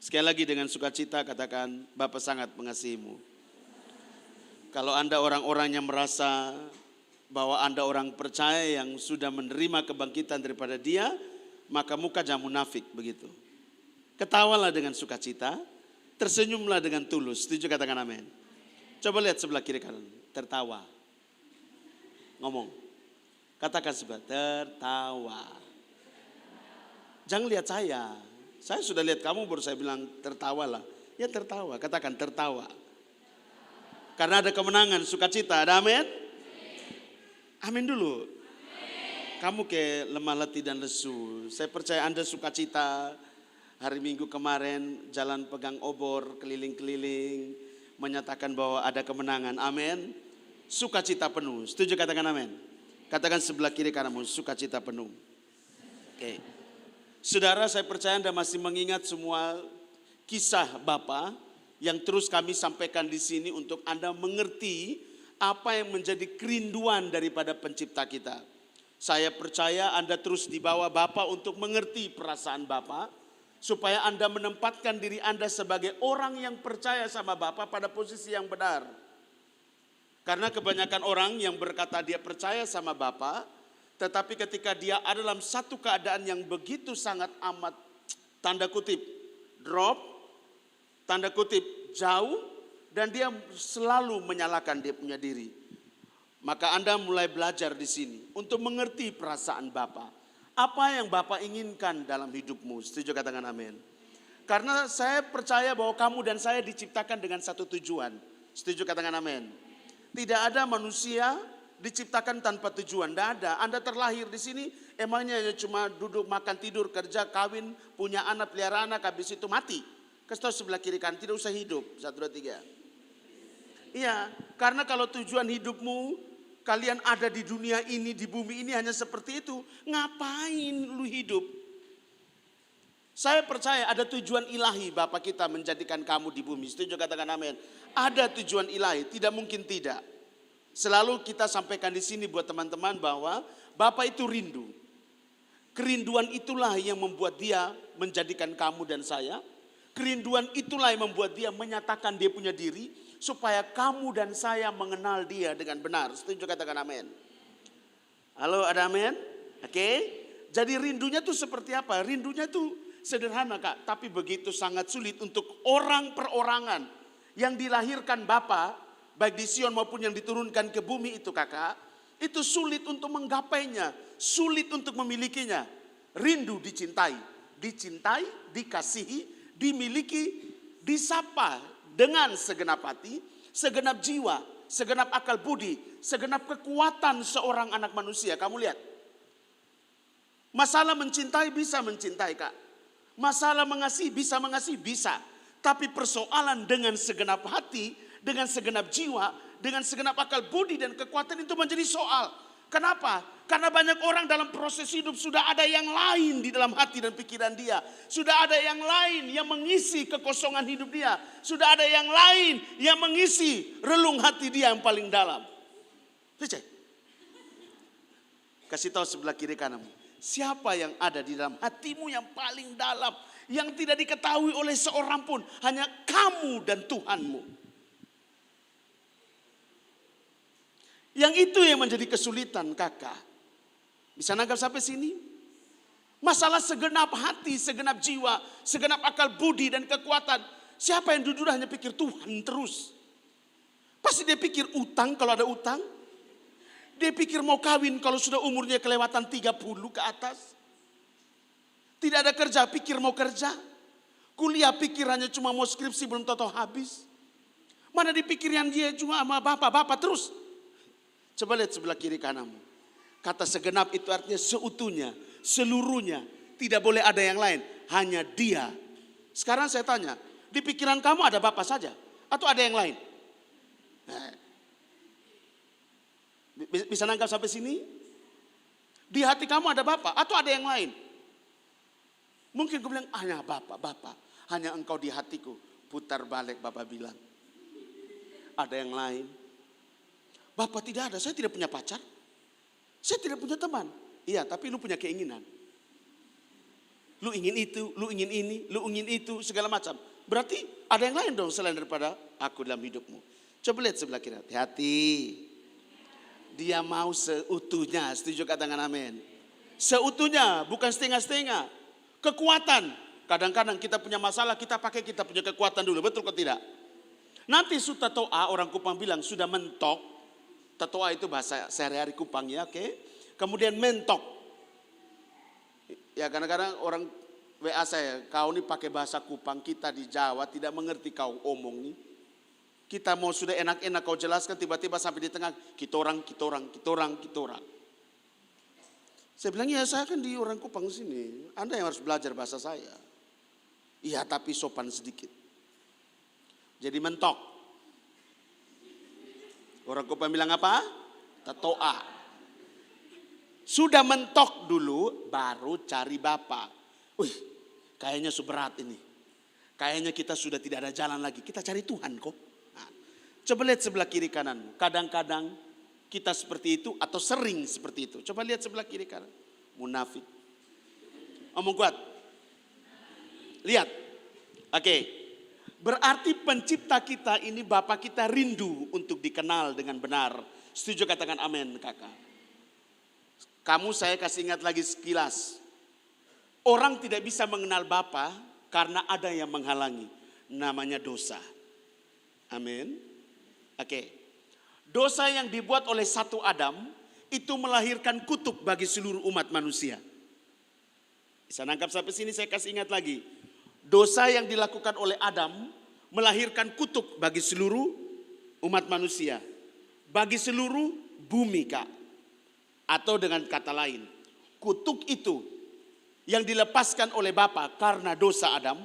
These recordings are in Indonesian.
Sekali lagi dengan sukacita katakan, Bapa sangat mengasihimu. Kalau Anda orang-orang yang merasa bahwa Anda orang percaya yang sudah menerima kebangkitan daripada Dia, maka muka jangan munafik begitu. Ketawalah dengan sukacita, tersenyumlah dengan tulus. Setuju katakan amin. Coba lihat sebelah kiri kanan, tertawa. Ngomong, katakan sebelah, tertawa. Jangan lihat saya sudah lihat kamu baru saya bilang tertawalah. Ya tertawa, katakan tertawa. Karena ada kemenangan, sukacita, ada amin? Amin dulu. Kamu kayak lemah letih dan lesu. Saya percaya Anda sukacita. Hari Minggu kemarin jalan pegang obor, keliling-keliling. Menyatakan bahwa ada kemenangan, amin. Sukacita penuh, setuju katakan amin. Katakan sebelah kiri kananmu, sukacita penuh. Oke. Saudara, saya percaya Anda masih mengingat semua kisah Bapa yang terus kami sampaikan di sini untuk Anda mengerti apa yang menjadi kerinduan daripada pencipta kita. Saya percaya Anda terus dibawa Bapa untuk mengerti perasaan Bapa, supaya Anda menempatkan diri Anda sebagai orang yang percaya sama Bapa pada posisi yang benar. Karena kebanyakan orang yang berkata dia percaya sama Bapa, tetapi ketika dia ada dalam satu keadaan yang begitu sangat amat, tanda kutip, drop, tanda kutip, jauh, dan dia selalu menyalahkan dia punya diri. Maka Anda mulai belajar di sini untuk mengerti perasaan Bapa. Apa yang Bapa inginkan dalam hidupmu? Setuju katakan amin. Karena saya percaya bahwa kamu dan saya diciptakan dengan satu tujuan. Setuju katakan amin. Tidak ada manusia diciptakan tanpa tujuan, tidak ada. Anda terlahir di sini emangnya cuma duduk, makan, tidur, kerja, kawin, punya anak, pelihara anak, habis itu mati. Kasih tahu sebelah kiri kan, tidak usah hidup. 1, 2, 3. Iya, karena kalau tujuan hidupmu, kalian ada di dunia ini, di bumi ini hanya seperti itu, ngapain lu hidup? Saya percaya ada tujuan ilahi Bapa kita menjadikan kamu di bumi. Setuju katakan amin. Ada tujuan ilahi, tidak mungkin tidak. Selalu kita sampaikan di sini buat teman-teman bahwa Bapa itu rindu. Kerinduan itulah yang membuat dia menjadikan kamu dan saya. Kerinduan itulah yang membuat dia menyatakan dia punya diri. Supaya kamu dan saya mengenal dia dengan benar. Setuju katakan amin. Halo, ada amin? Oke. Jadi rindunya tuh seperti apa? Rindunya tuh sederhana Kak. Tapi begitu sangat sulit untuk orang perorangan. Yang dilahirkan Bapa, baik di Sion maupun yang diturunkan ke bumi itu Kakak. Itu sulit untuk menggapainya. Sulit untuk memilikinya. Rindu dicintai. Dicintai, dikasihi, dimiliki, disapa dengan segenap hati, segenap jiwa, segenap akal budi, segenap kekuatan seorang anak manusia. Kamu lihat. Masalah mencintai bisa mencintai Kak. Masalah mengasihi bisa mengasihi bisa. Tapi persoalan dengan segenap hati, dengan segenap jiwa, dengan segenap akal budi dan kekuatan itu menjadi soal. Kenapa? Karena banyak orang dalam proses hidup sudah ada yang lain di dalam hati dan pikiran dia. Sudah ada yang lain yang mengisi kekosongan hidup dia. Sudah ada yang lain yang mengisi relung hati dia yang paling dalam. Cek. Kasih tahu sebelah kiri kananmu. Siapa yang ada di dalam hatimu yang paling dalam. Yang tidak diketahui oleh seorang pun. Hanya kamu dan Tuhanmu. Yang itu yang menjadi kesulitan Kakak. Bisa nangkap sampai sini? Masalah segenap hati, segenap jiwa, segenap akal budi dan kekuatan. Siapa yang duduk hanya pikir Tuhan terus. Pasti dia pikir utang kalau ada utang. Dia pikir mau kawin kalau sudah umurnya kelewatan 30 ke atas. Tidak ada kerja, pikir mau kerja. Kuliah pikir hanya cuma mau skripsi belum tahu habis. Mana dipikirkan dia cuma sama bapak terus. Coba lihat sebelah kiri kananmu. Kata segenap itu artinya seutuhnya, seluruhnya. Tidak boleh ada yang lain, hanya dia. Sekarang saya tanya, di pikiran kamu ada Bapa saja? Atau ada yang lain? Bisa nangkap sampai sini? Di hati kamu ada Bapa atau ada yang lain? Mungkin gue bilang, hanya Bapa, hanya engkau di hatiku. Putar balik Bapa bilang. Ada yang lain? Bapak tidak ada, saya tidak punya pacar. Saya tidak punya teman. Iya, tapi lu punya keinginan. lu ingin itu, lu ingin ini, lu ingin itu, segala macam. Berarti ada yang lain dong selain daripada aku dalam hidupmu. Coba lihat sebelah kiri, hati-hati. Dia mau seutuhnya, setuju katakan amin. Seutuhnya, bukan setengah-setengah. Kekuatan, kadang-kadang kita punya masalah, kita pakai kita punya kekuatan dulu, betul kok tidak? Nanti sudah toa, orang Kupang bilang sudah mentok. Tatoa itu bahasa sehari-hari Kupang ya, oke. Kemudian mentok. Ya kadang-kadang orang WA saya, kau ini pakai bahasa Kupang, kita di Jawa tidak mengerti kau omong nih. Kita mau sudah enak-enak kau jelaskan, tiba-tiba sampai di tengah, kita orang. Saya bilang, ya saya kan di orang Kupang sini, Anda yang harus belajar bahasa saya. Iya tapi sopan sedikit. Jadi mentok. Orang Kupang bilang apa? Tatoa. Sudah mentok dulu, baru cari Bapak. Wih, kayaknya seberat ini. Kayaknya kita sudah tidak ada jalan lagi. Kita cari Tuhan kok. Nah, coba lihat sebelah kiri kanan. Kadang-kadang kita seperti itu atau sering seperti itu. Coba lihat sebelah kiri kanan. Munafik. Omong kuat. Lihat. Oke. Berarti pencipta kita ini Bapak kita rindu untuk dikenal dengan benar. Setuju katakan amin kakak. Kamu saya kasih ingat lagi sekilas. Orang tidak bisa mengenal Bapa karena ada yang menghalangi. Namanya dosa. Amin. Oke. Dosa yang dibuat oleh satu Adam itu melahirkan kutuk bagi seluruh umat manusia. Bisa nangkap sampai sini saya kasih ingat lagi. Dosa yang dilakukan oleh Adam melahirkan kutuk bagi seluruh umat manusia. Bagi seluruh bumi kak. Atau dengan kata lain, kutuk itu yang dilepaskan oleh Bapa karena dosa Adam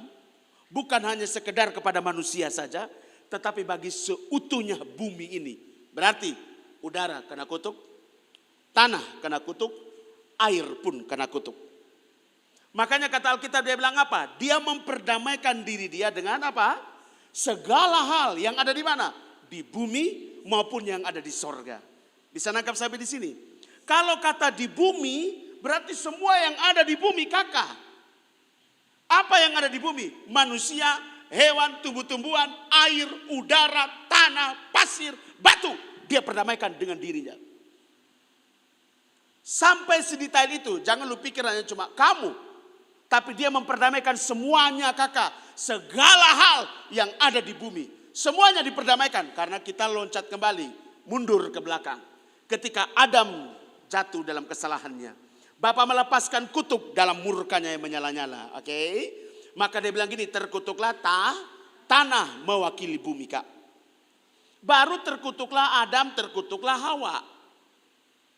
bukan hanya sekedar kepada manusia saja, tetapi bagi seutuhnya bumi ini. Berarti udara kena kutuk, tanah kena kutuk, air pun kena kutuk. Makanya kata Alkitab dia bilang apa? Dia memperdamaikan diri dia dengan apa? Segala hal yang ada di mana? Di bumi maupun yang ada di sorga. Bisa nangkap sampai di sini? Kalau kata di bumi, berarti semua yang ada di bumi kakak. Apa yang ada di bumi? Manusia, hewan, tumbuh-tumbuhan, air, udara, tanah, pasir, batu. Dia perdamaikan dengan dirinya. Sampai sedetail itu, jangan lu pikir hanya cuma kamu. Tapi dia memperdamaikan semuanya kakak. Segala hal yang ada di bumi. Semuanya diperdamaikan karena kita loncat kembali, mundur ke belakang. Ketika Adam jatuh dalam kesalahannya. Bapa melepaskan kutuk dalam murkanya yang menyala-nyala. Oke. Maka dia bilang gini, terkutuklah tanah mewakili bumi kak. Baru terkutuklah Adam, terkutuklah Hawa.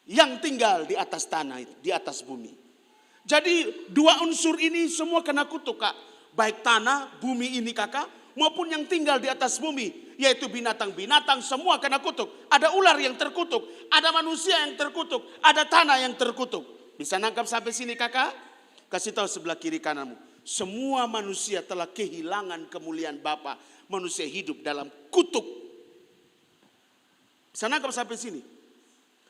Yang tinggal di atas tanah itu, di atas bumi. Jadi dua unsur ini semua kena kutuk kak. Baik tanah, bumi ini kakak, maupun yang tinggal di atas bumi. Yaitu binatang-binatang semua kena kutuk. Ada ular yang terkutuk. Ada manusia yang terkutuk. Ada tanah yang terkutuk. Bisa nangkap sampai sini kakak? Kasih tahu sebelah kiri kananmu. Semua manusia telah kehilangan kemuliaan Bapa. Manusia hidup dalam kutuk. Bisa nangkap sampai sini?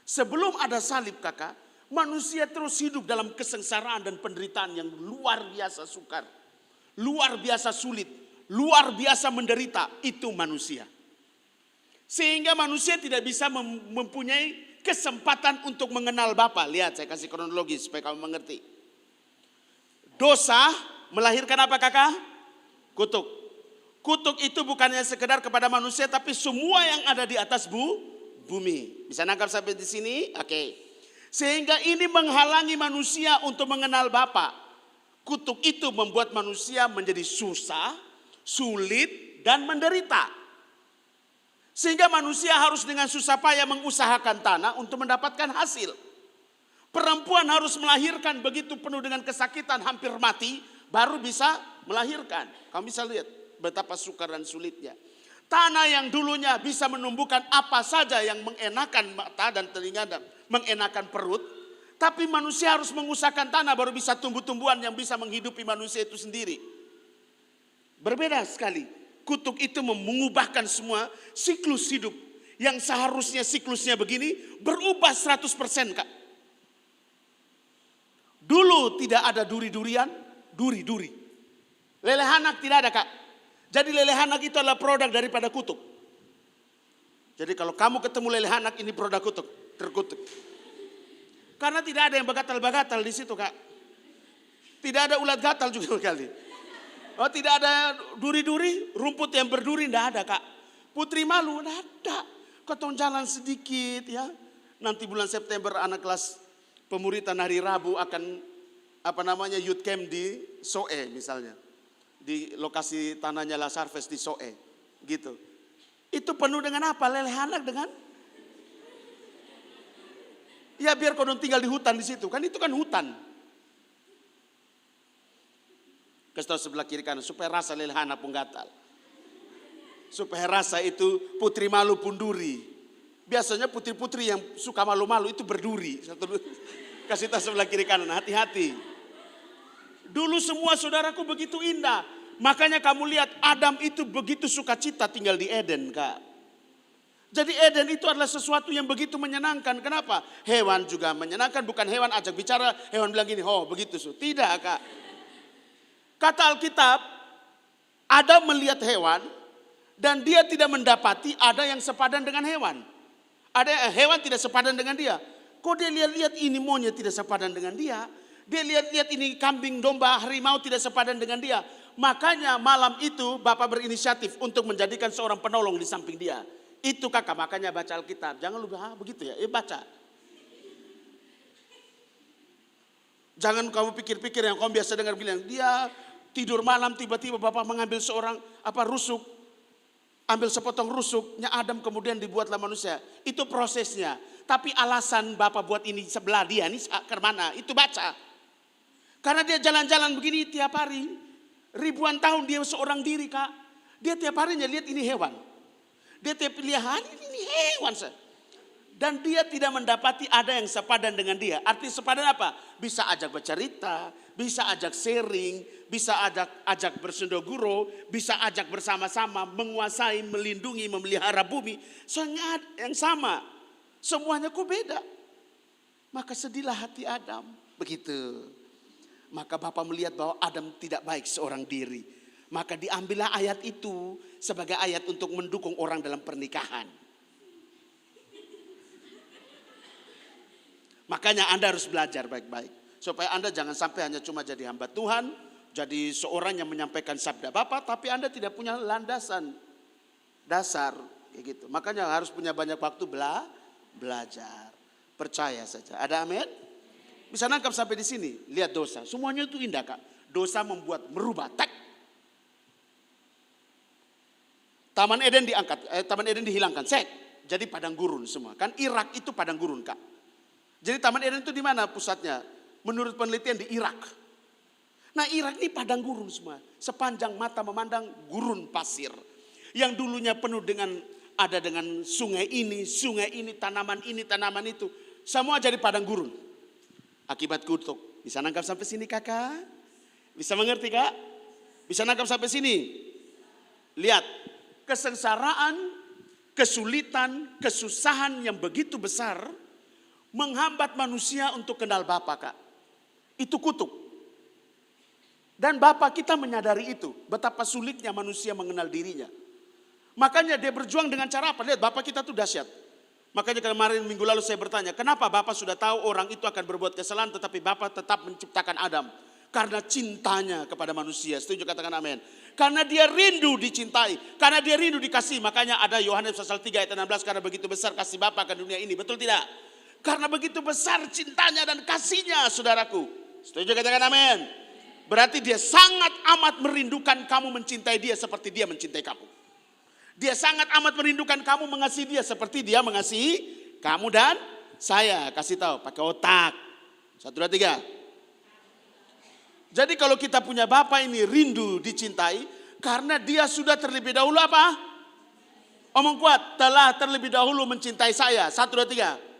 Sebelum ada salib kakak. Manusia terus hidup dalam kesengsaraan dan penderitaan yang luar biasa sukar. Luar biasa sulit. Luar biasa menderita, itu manusia. Sehingga manusia tidak bisa mempunyai kesempatan untuk mengenal Bapa. Lihat saya kasih kronologi supaya kamu mengerti. Dosa melahirkan apa kakak? Kutuk. Kutuk itu bukannya sekedar kepada manusia tapi semua yang ada di atas bumi. Bisa nangkap sampai di sini? Oke. Sehingga ini menghalangi manusia untuk mengenal Bapa. Kutuk itu membuat manusia menjadi susah, sulit dan menderita. Sehingga manusia harus dengan susah payah mengusahakan tanah untuk mendapatkan hasil. Perempuan harus melahirkan begitu penuh dengan kesakitan hampir mati baru bisa melahirkan. Kamu bisa lihat betapa sukar dan sulitnya. Tanah yang dulunya bisa menumbuhkan apa saja yang mengenakan mata dan telinga dan mengenakan perut. Tapi manusia harus mengusahakan tanah baru bisa tumbuh-tumbuhan yang bisa menghidupi manusia itu sendiri. Berbeda sekali. Kutuk itu mengubahkan semua siklus hidup. Yang seharusnya siklusnya begini berubah 100% kak. Dulu tidak ada duri-durian. Duri. Lelehanak tidak ada, Kak. Jadi lelehanak itu adalah produk daripada kutuk. Jadi kalau kamu ketemu lelehanak, ini produk kutuk, terkutuk. Karena tidak ada yang bagatal-bagatal di situ, Kak. Tidak ada ulat gatal juga kali. Oh, tidak ada duri-duri, rumput yang berduri tidak ada, Kak. Putri malu tidak ada. Ketong jalan sedikit ya. Nanti bulan September anak kelas pemuritan hari Rabu akan youth camp di Soe misalnya. Di lokasi tanahnya Lasarves di Soe gitu. Itu penuh dengan apa? Lelehanak dengan ya biar kau tinggal di hutan di situ. Kan itu kan hutan. Kasih tahu sebelah kiri kanan supaya rasa lelehanak pun gatal. Supaya rasa itu putri malu pun duri. Biasanya putri-putri yang suka malu-malu itu berduri. Kasih tahu sebelah kiri kanan, hati-hati. Dulu semua saudaraku begitu indah. Makanya kamu lihat Adam itu begitu sukacita tinggal di Eden, Kak. Jadi Eden itu adalah sesuatu yang begitu menyenangkan. Kenapa? Hewan juga menyenangkan. Bukan hewan ajak bicara, hewan bilang gini, oh begitu. Tidak, Kak. Kata Alkitab, Adam melihat hewan dan dia tidak mendapati ada yang sepadan dengan hewan. Ada hewan tidak sepadan dengan dia. Kok dia lihat-lihat ini monyet tidak sepadan dengan dia. Dia lihat-lihat ini kambing, domba, harimau tidak sepadan dengan dia. Makanya malam itu Bapak berinisiatif untuk menjadikan seorang penolong di samping dia. Itu Kakak, makanya baca Alkitab. Jangan lupa begitu ya, baca. Jangan kamu pikir-pikir yang kamu biasa dengar bilang, dia tidur malam tiba-tiba Bapak mengambil seorang rusuk. Ambil sepotong rusuknya Adam kemudian dibuatlah manusia. Itu prosesnya. Tapi alasan Bapak buat ini sebelah dia, ini ke mana? Itu baca. Karena dia jalan-jalan begini tiap hari. Ribuan tahun dia seorang diri, Kak. Dia tiap harinya lihat ini hewan. Dia tiap lihat ini hewan. Dan dia tidak mendapati ada yang sepadan dengan dia. Arti sepadan apa? Bisa ajak bercerita, bisa ajak sharing, bisa ajak bersendoguro, bisa ajak bersama-sama menguasai, melindungi, memelihara bumi. Soalnya yang sama. Semuanya kok beda. Maka sedihlah hati Adam. Begitu. Maka Bapak melihat bahwa Adam tidak baik seorang diri. Maka diambillah ayat itu sebagai ayat untuk mendukung orang dalam pernikahan. Makanya Anda harus belajar baik-baik. Supaya Anda jangan sampai hanya cuma jadi hamba Tuhan. Jadi seorang yang menyampaikan sabda Bapak. Tapi Anda tidak punya landasan. Dasar. Kayak gitu. Makanya harus punya banyak waktu belajar. Percaya saja. Ada amin? Bisa nangkap sampai di sini. Lihat dosa. Semuanya itu indah, Kak. Dosa membuat merubah. Taman Eden diangkat. Taman Eden dihilangkan. Jadi padang gurun semua. Kan Irak itu padang gurun, Kak. Jadi Taman Eden itu di mana pusatnya? Menurut penelitian di Irak. Nah Irak ini padang gurun semua. Sepanjang mata memandang gurun pasir. Yang dulunya penuh dengan sungai ini, tanaman itu. Semua jadi padang gurun. Akibat kutuk. Bisa nangkap sampai sini Kakak? Bisa mengerti, Kak? Bisa nangkap sampai sini? Lihat. Kesengsaraan, kesulitan, kesusahan yang begitu besar menghambat manusia untuk kenal Bapa, Kak. Itu kutuk. Dan Bapa kita menyadari itu. Betapa sulitnya manusia mengenal dirinya. Makanya dia berjuang dengan cara apa? Lihat Bapa kita tuh dahsyat. Makanya kemarin minggu lalu saya bertanya, kenapa Bapa sudah tahu orang itu akan berbuat kesalahan tetapi Bapa tetap menciptakan Adam? Karena cintanya kepada manusia. Setuju katakan amin. Karena dia rindu dicintai. Karena dia rindu dikasih. Makanya ada Yohanes pasal 3 ayat 16. Karena begitu besar kasih Bapa akan dunia ini. Betul tidak? Karena begitu besar cintanya dan kasihnya saudaraku. Setuju katakan amin. Berarti dia sangat amat merindukan kamu mencintai dia seperti dia mencintai kamu. Dia sangat amat merindukan kamu mengasihi dia seperti dia mengasihi kamu dan saya. Kasih tahu pakai otak. 1, 2, 3. Jadi kalau kita punya Bapa ini rindu dicintai karena dia sudah terlebih dahulu apa? Omong kuat, telah terlebih dahulu mencintai saya. 1, 2, 3.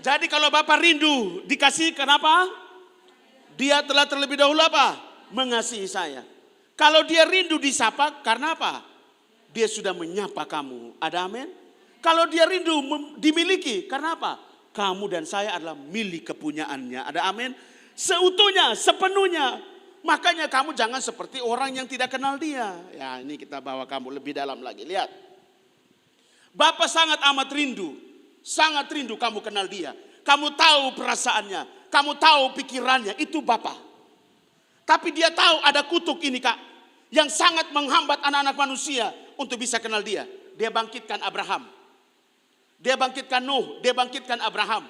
Jadi kalau Bapa rindu dikasih kenapa? Dia telah terlebih dahulu apa? Mengasihi saya. Kalau dia rindu disapa karena apa? Dia sudah menyapa kamu. Ada amin? Kalau dia rindu dimiliki karena apa? Kamu dan saya adalah milik kepunyaannya. Ada amin? seutuhnya, sepenuhnya. Makanya kamu jangan seperti orang yang tidak kenal dia. Ya, ini kita bawa kamu lebih dalam lagi. Lihat. Bapa sangat amat rindu. Sangat rindu kamu kenal dia. Kamu tahu perasaannya. Kamu tahu pikirannya. Itu Bapa. Tapi dia tahu ada kutuk ini, Kak, yang sangat menghambat anak-anak manusia untuk bisa kenal dia. Dia bangkitkan Abraham. Dia bangkitkan Nuh. Dia bangkitkan Abraham.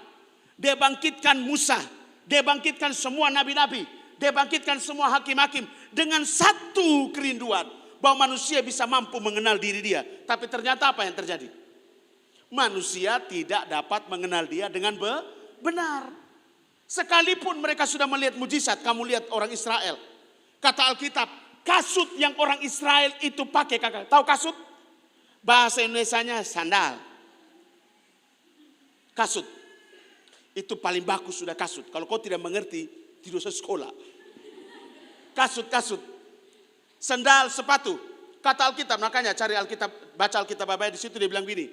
Dia bangkitkan Musa. Dia bangkitkan semua nabi-nabi. Dia bangkitkan semua hakim-hakim. Dengan satu kerinduan. Bahwa manusia bisa mampu mengenal diri dia. Tapi ternyata apa yang terjadi? Manusia tidak dapat mengenal dia dengan benar. Sekalipun mereka sudah melihat mujizat. Kamu lihat orang Israel. Kata Alkitab, kasut yang orang Israel itu pakai, kakak. Tahu kasut? Bahasa Indonesianya sandal. Kasut. Itu paling bagus sudah kasut. Kalau kau tidak mengerti, tidak usah sekolah. Kasut. Sandal, sepatu. Kata Alkitab, makanya cari Alkitab, baca Alkitab Bapak di situ dia bilang gini.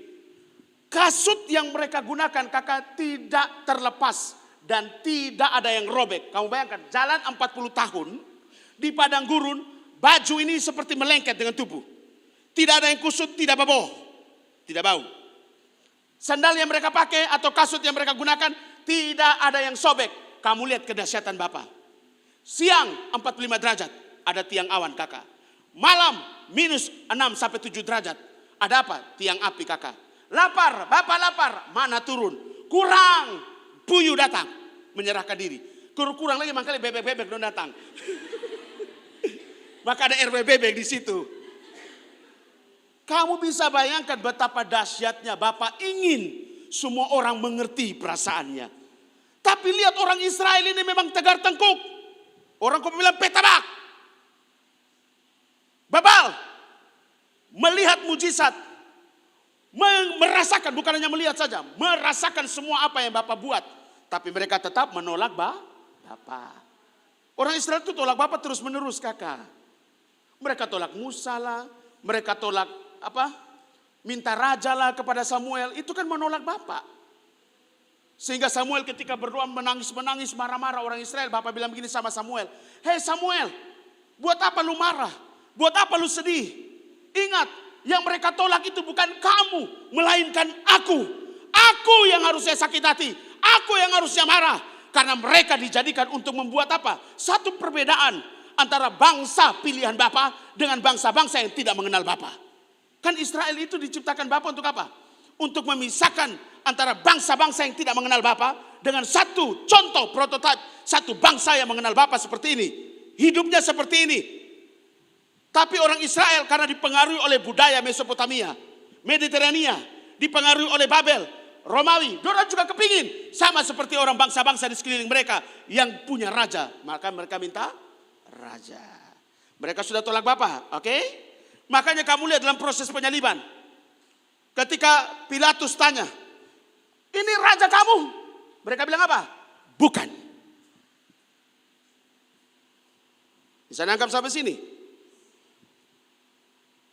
Kasut yang mereka gunakan, kakak, tidak terlepas dan tidak ada yang robek. Kamu bayangkan, jalan 40 tahun di padang gurun, baju ini seperti melengket dengan tubuh. Tidak ada yang kusut, tidak bau. Tidak bau. Sandal yang mereka pakai atau kasut yang mereka gunakan, tidak ada yang sobek. Kamu lihat kedahsyatan Bapa. Siang 45 derajat, ada tiang awan, kakak. Malam minus 6 sampai 7 derajat. Ada apa? Tiang api, kakak. Lapar, Bapak lapar, mana turun? Kurang, puyuh datang, menyerahkan diri. Kurang lagi makanya bebek-bebek belum datang. Maka ada RW bebek di situ. Kamu bisa bayangkan betapa dahsyatnya Bapak ingin semua orang mengerti perasaannya. Tapi lihat orang Israel ini memang tegar tengkuk. Orang kau bilang petabak. Babal. Melihat mujizat. Merasakan, bukan hanya melihat saja. Merasakan semua apa yang Bapak buat. Tapi mereka tetap menolak Bapak. Orang Israel itu tolak Bapak terus menerus, kakak. Mereka tolak Musa lah. Mereka tolak minta raja lah kepada Samuel. Itu kan menolak Bapak. Sehingga Samuel ketika berdoa menangis, marah-marah orang Israel. Bapak bilang begini sama Samuel. Hei Samuel, buat apa lu marah? Buat apa lu sedih? Ingat, yang mereka tolak itu bukan kamu, melainkan aku. Aku yang harusnya sakit hati. Aku yang harusnya marah. Karena mereka dijadikan untuk membuat apa? Satu perbedaan antara bangsa pilihan Bapa dengan bangsa-bangsa yang tidak mengenal Bapa. Kan Israel itu diciptakan Bapa untuk apa? Untuk memisahkan antara bangsa-bangsa yang tidak mengenal Bapa dengan satu contoh prototipe. Satu bangsa yang mengenal Bapa seperti ini. Hidupnya seperti ini. Tapi orang Israel karena dipengaruhi oleh budaya Mesopotamia, Mediterania, dipengaruhi oleh Babel, Romawi, mereka juga kepingin sama seperti orang bangsa-bangsa di sekeliling mereka yang punya raja. Maka mereka minta raja. Mereka sudah tolak Bapa, oke? Makanya kamu lihat dalam proses penyaliban. Ketika Pilatus tanya, ini raja kamu? Mereka bilang apa? Bukan. Bisa nangkap sampai sini?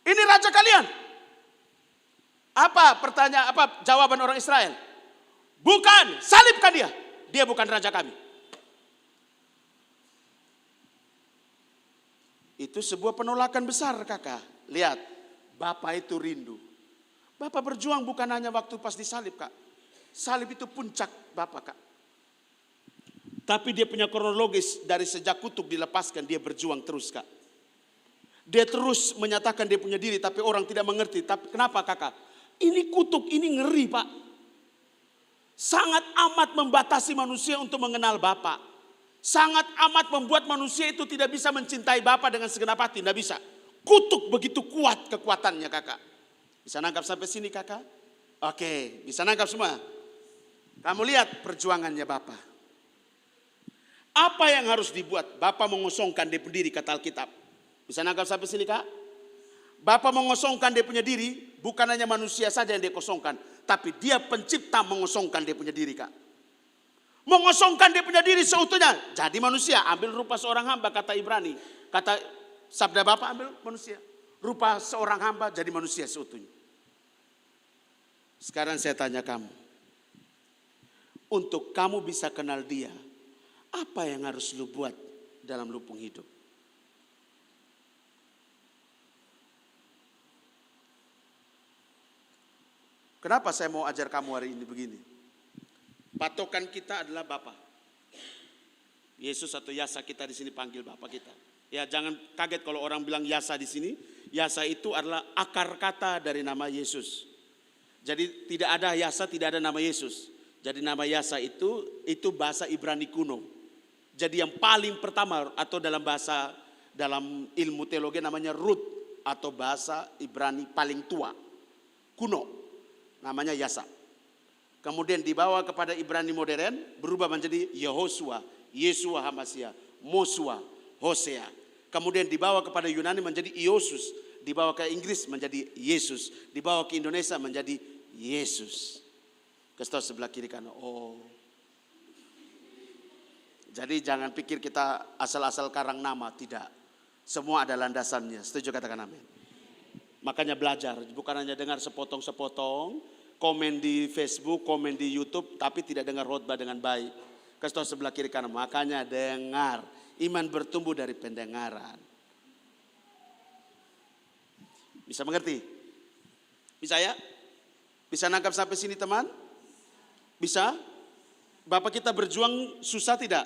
Ini raja kalian. Apa pertanyaan, apa jawaban orang Israel? Bukan, salibkan dia. Dia bukan raja kami. Itu sebuah penolakan besar, kakak. Lihat, Bapak itu rindu. Bapak berjuang bukan hanya waktu pas disalib, kak. Salib itu puncak Bapak, kak. Tapi dia punya kronologis dari sejak kutuk dilepaskan, dia berjuang terus, kak. Dia terus menyatakan dia punya diri, tapi orang tidak mengerti. Tapi kenapa, kakak? Ini kutuk, ini ngeri, pak. Sangat amat membatasi manusia untuk mengenal Bapa. Sangat amat membuat manusia itu tidak bisa mencintai Bapa dengan segenap hati, tidak bisa. Kutuk begitu kuat kekuatannya, kakak. Bisa nangkap sampai sini, kakak? Oke, bisa nangkap semua. Kamu lihat perjuangannya Bapa. Apa yang harus dibuat? Bapa mengosongkan dia pendiri, kata Alkitab. Bisa nangkap sampai sini, kak? Bapa mengosongkan dia punya diri, bukan hanya manusia saja yang dia kosongkan, tapi dia pencipta mengosongkan dia punya diri, kak. Mengosongkan dia punya diri seutuhnya, jadi manusia, ambil rupa seorang hamba, kata Ibrani. Kata sabda Bapa, ambil manusia. Rupa seorang hamba jadi manusia seutuhnya. Sekarang saya tanya kamu. Untuk kamu bisa kenal dia, Apa yang harus lu buat dalam lupung hidup? Kenapa saya mau ajar kamu hari ini begini? Patokan kita adalah Bapa. Yesus atau Yasa kita di sini panggil Bapa kita. Ya, jangan kaget kalau orang bilang Yasa di sini. Yasa itu adalah akar kata dari nama Yesus. Jadi tidak ada Yasa, tidak ada nama Yesus. Jadi nama Yasa itu bahasa Ibrani kuno. Jadi yang paling pertama atau dalam ilmu teologi namanya root atau bahasa Ibrani paling tua, kuno, namanya Yasa. Kemudian dibawa kepada Ibrani modern berubah menjadi Yehosua, Yesua Hamasya, Mosua, Hosea. Kemudian dibawa kepada Yunani menjadi Iosus, dibawa ke Inggris menjadi Yesus, dibawa ke Indonesia menjadi Yesus. Kasih tahu sebelah kiri kanan. Jadi jangan pikir kita asal-asal karang nama, tidak. Semua ada landasannya. Setuju, katakan amin. Makanya belajar, bukan hanya dengar sepotong-sepotong, komen di Facebook, komen di YouTube, tapi tidak dengar khotbah dengan baik. Kasih tahu sebelah kiri kanan, makanya dengar. Iman bertumbuh dari pendengaran. Bisa mengerti? Bisa ya? Bisa nangkap sampai sini teman? Bisa? Bapak kita berjuang susah tidak?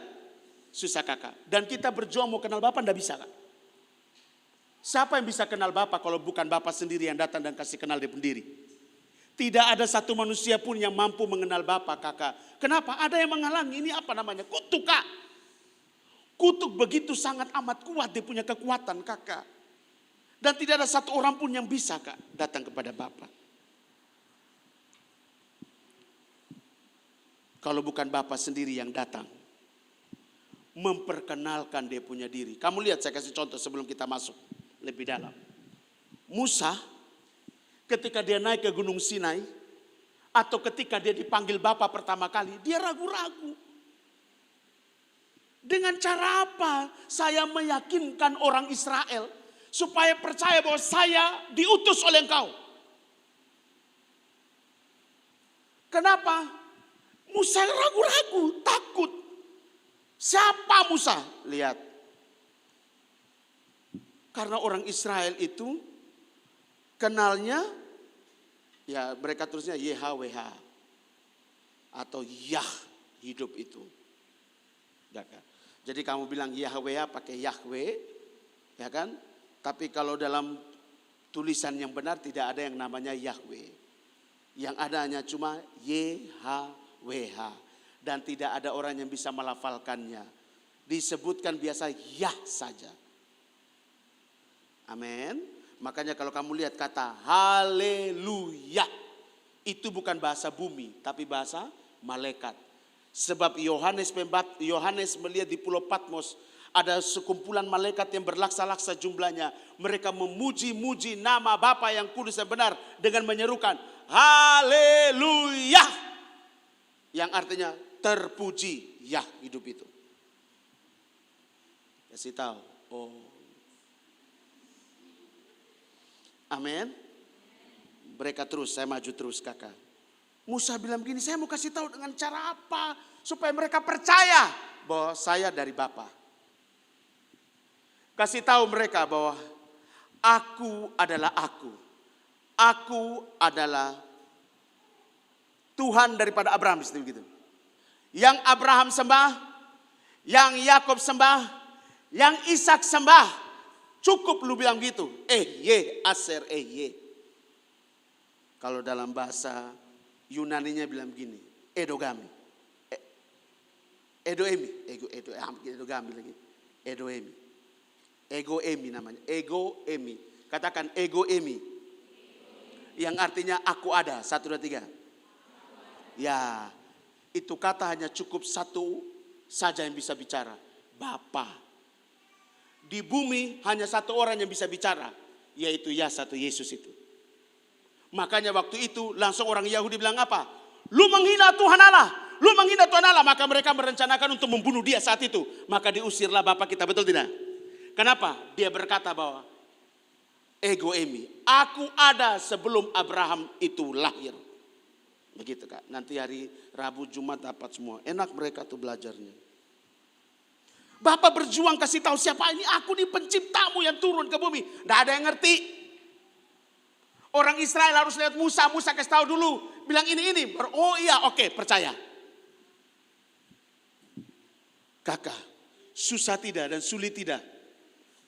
Susah kakak. Dan kita berjuang mau kenal Bapak enggak bisa kak. Siapa yang bisa kenal Bapak kalau bukan Bapak sendiri yang datang dan kasih kenal dia sendiri? Tidak ada satu manusia pun yang mampu mengenal Bapak kakak. Kenapa? Ada yang menghalangi. Ini apa namanya? Kutuk kak. Kutuk begitu sangat amat kuat, dia punya kekuatan kakak. Dan tidak ada satu orang pun yang bisa kak datang kepada Bapak. Kalau bukan Bapak sendiri yang datang. Memperkenalkan dia punya diri. Kamu lihat, saya kasih contoh sebelum kita masuk lebih dalam. Musa ketika dia naik ke Gunung Sinai, atau ketika dia dipanggil Bapa pertama kali, dia ragu-ragu. Dengan cara apa saya meyakinkan orang Israel supaya percaya bahwa saya diutus oleh engkau? Kenapa? Musa ragu-ragu, takut. Siapa Musa? Lihat. Karena orang Israel itu kenalnya, ya mereka tulisnya YHWH. Atau Yah hidup itu. Jadi kamu bilang YHWH pakai Yahweh, ya kan? Tapi kalau dalam tulisan yang benar tidak ada yang namanya Yahweh. Yang ada hanya cuma YHWH. Dan tidak ada orang yang bisa melafalkannya. Disebutkan biasa Yah saja. Amin. Makanya kalau kamu lihat kata haleluya, itu bukan bahasa bumi, tapi bahasa malaikat. Sebab Yohanes melihat di Pulau Patmos ada sekumpulan malaikat yang berlaksa-laksa jumlahnya. Mereka memuji-muji nama Bapa yang kudus dan benar dengan menyerukan haleluya. Yang artinya terpuji Yah hidup itu. Kasih tahu. Amin. Mereka terus, saya maju terus kakak. Musa bilang begini, saya mau kasih tahu dengan cara apa supaya mereka percaya bahwa saya dari Bapa. Kasih tahu mereka bahwa aku adalah aku. Aku adalah Tuhan daripada Abraham, begitu. Yang Abraham sembah, yang Yakub sembah, yang Ishak sembah. Cukup lu bilang gitu. Aser, Kalau dalam bahasa Yunaninya bilang begini, Edogami. Edogami lagi. Egoemi namanya. Egoemi. Katakan egoemi. Yang artinya aku ada. 1, 2, 3. Ya. Itu kata hanya cukup satu saja yang bisa bicara. Bapa. Di bumi hanya satu orang yang bisa bicara. Yaitu satu Yesus itu. Makanya waktu itu langsung orang Yahudi bilang apa? Lu menghina Tuhan Allah. Lu menghina Tuhan Allah. Maka mereka merencanakan untuk membunuh dia saat itu. Maka diusirlah Bapa kita, betul tidak? Kenapa? Dia berkata bahwa egoemi. Aku ada sebelum Abraham itu lahir. Begitu kak. Nanti hari Rabu Jumat dapat semua. Enak mereka tuh belajarnya. Bapak berjuang kasih tahu siapa ini, aku nih penciptamu yang turun ke bumi. Tidak ada yang ngerti. Orang Israel harus lihat Musa kasih tahu dulu. Bilang ini. Oh iya, oke, percaya. Kakak, susah tidak dan sulit tidak.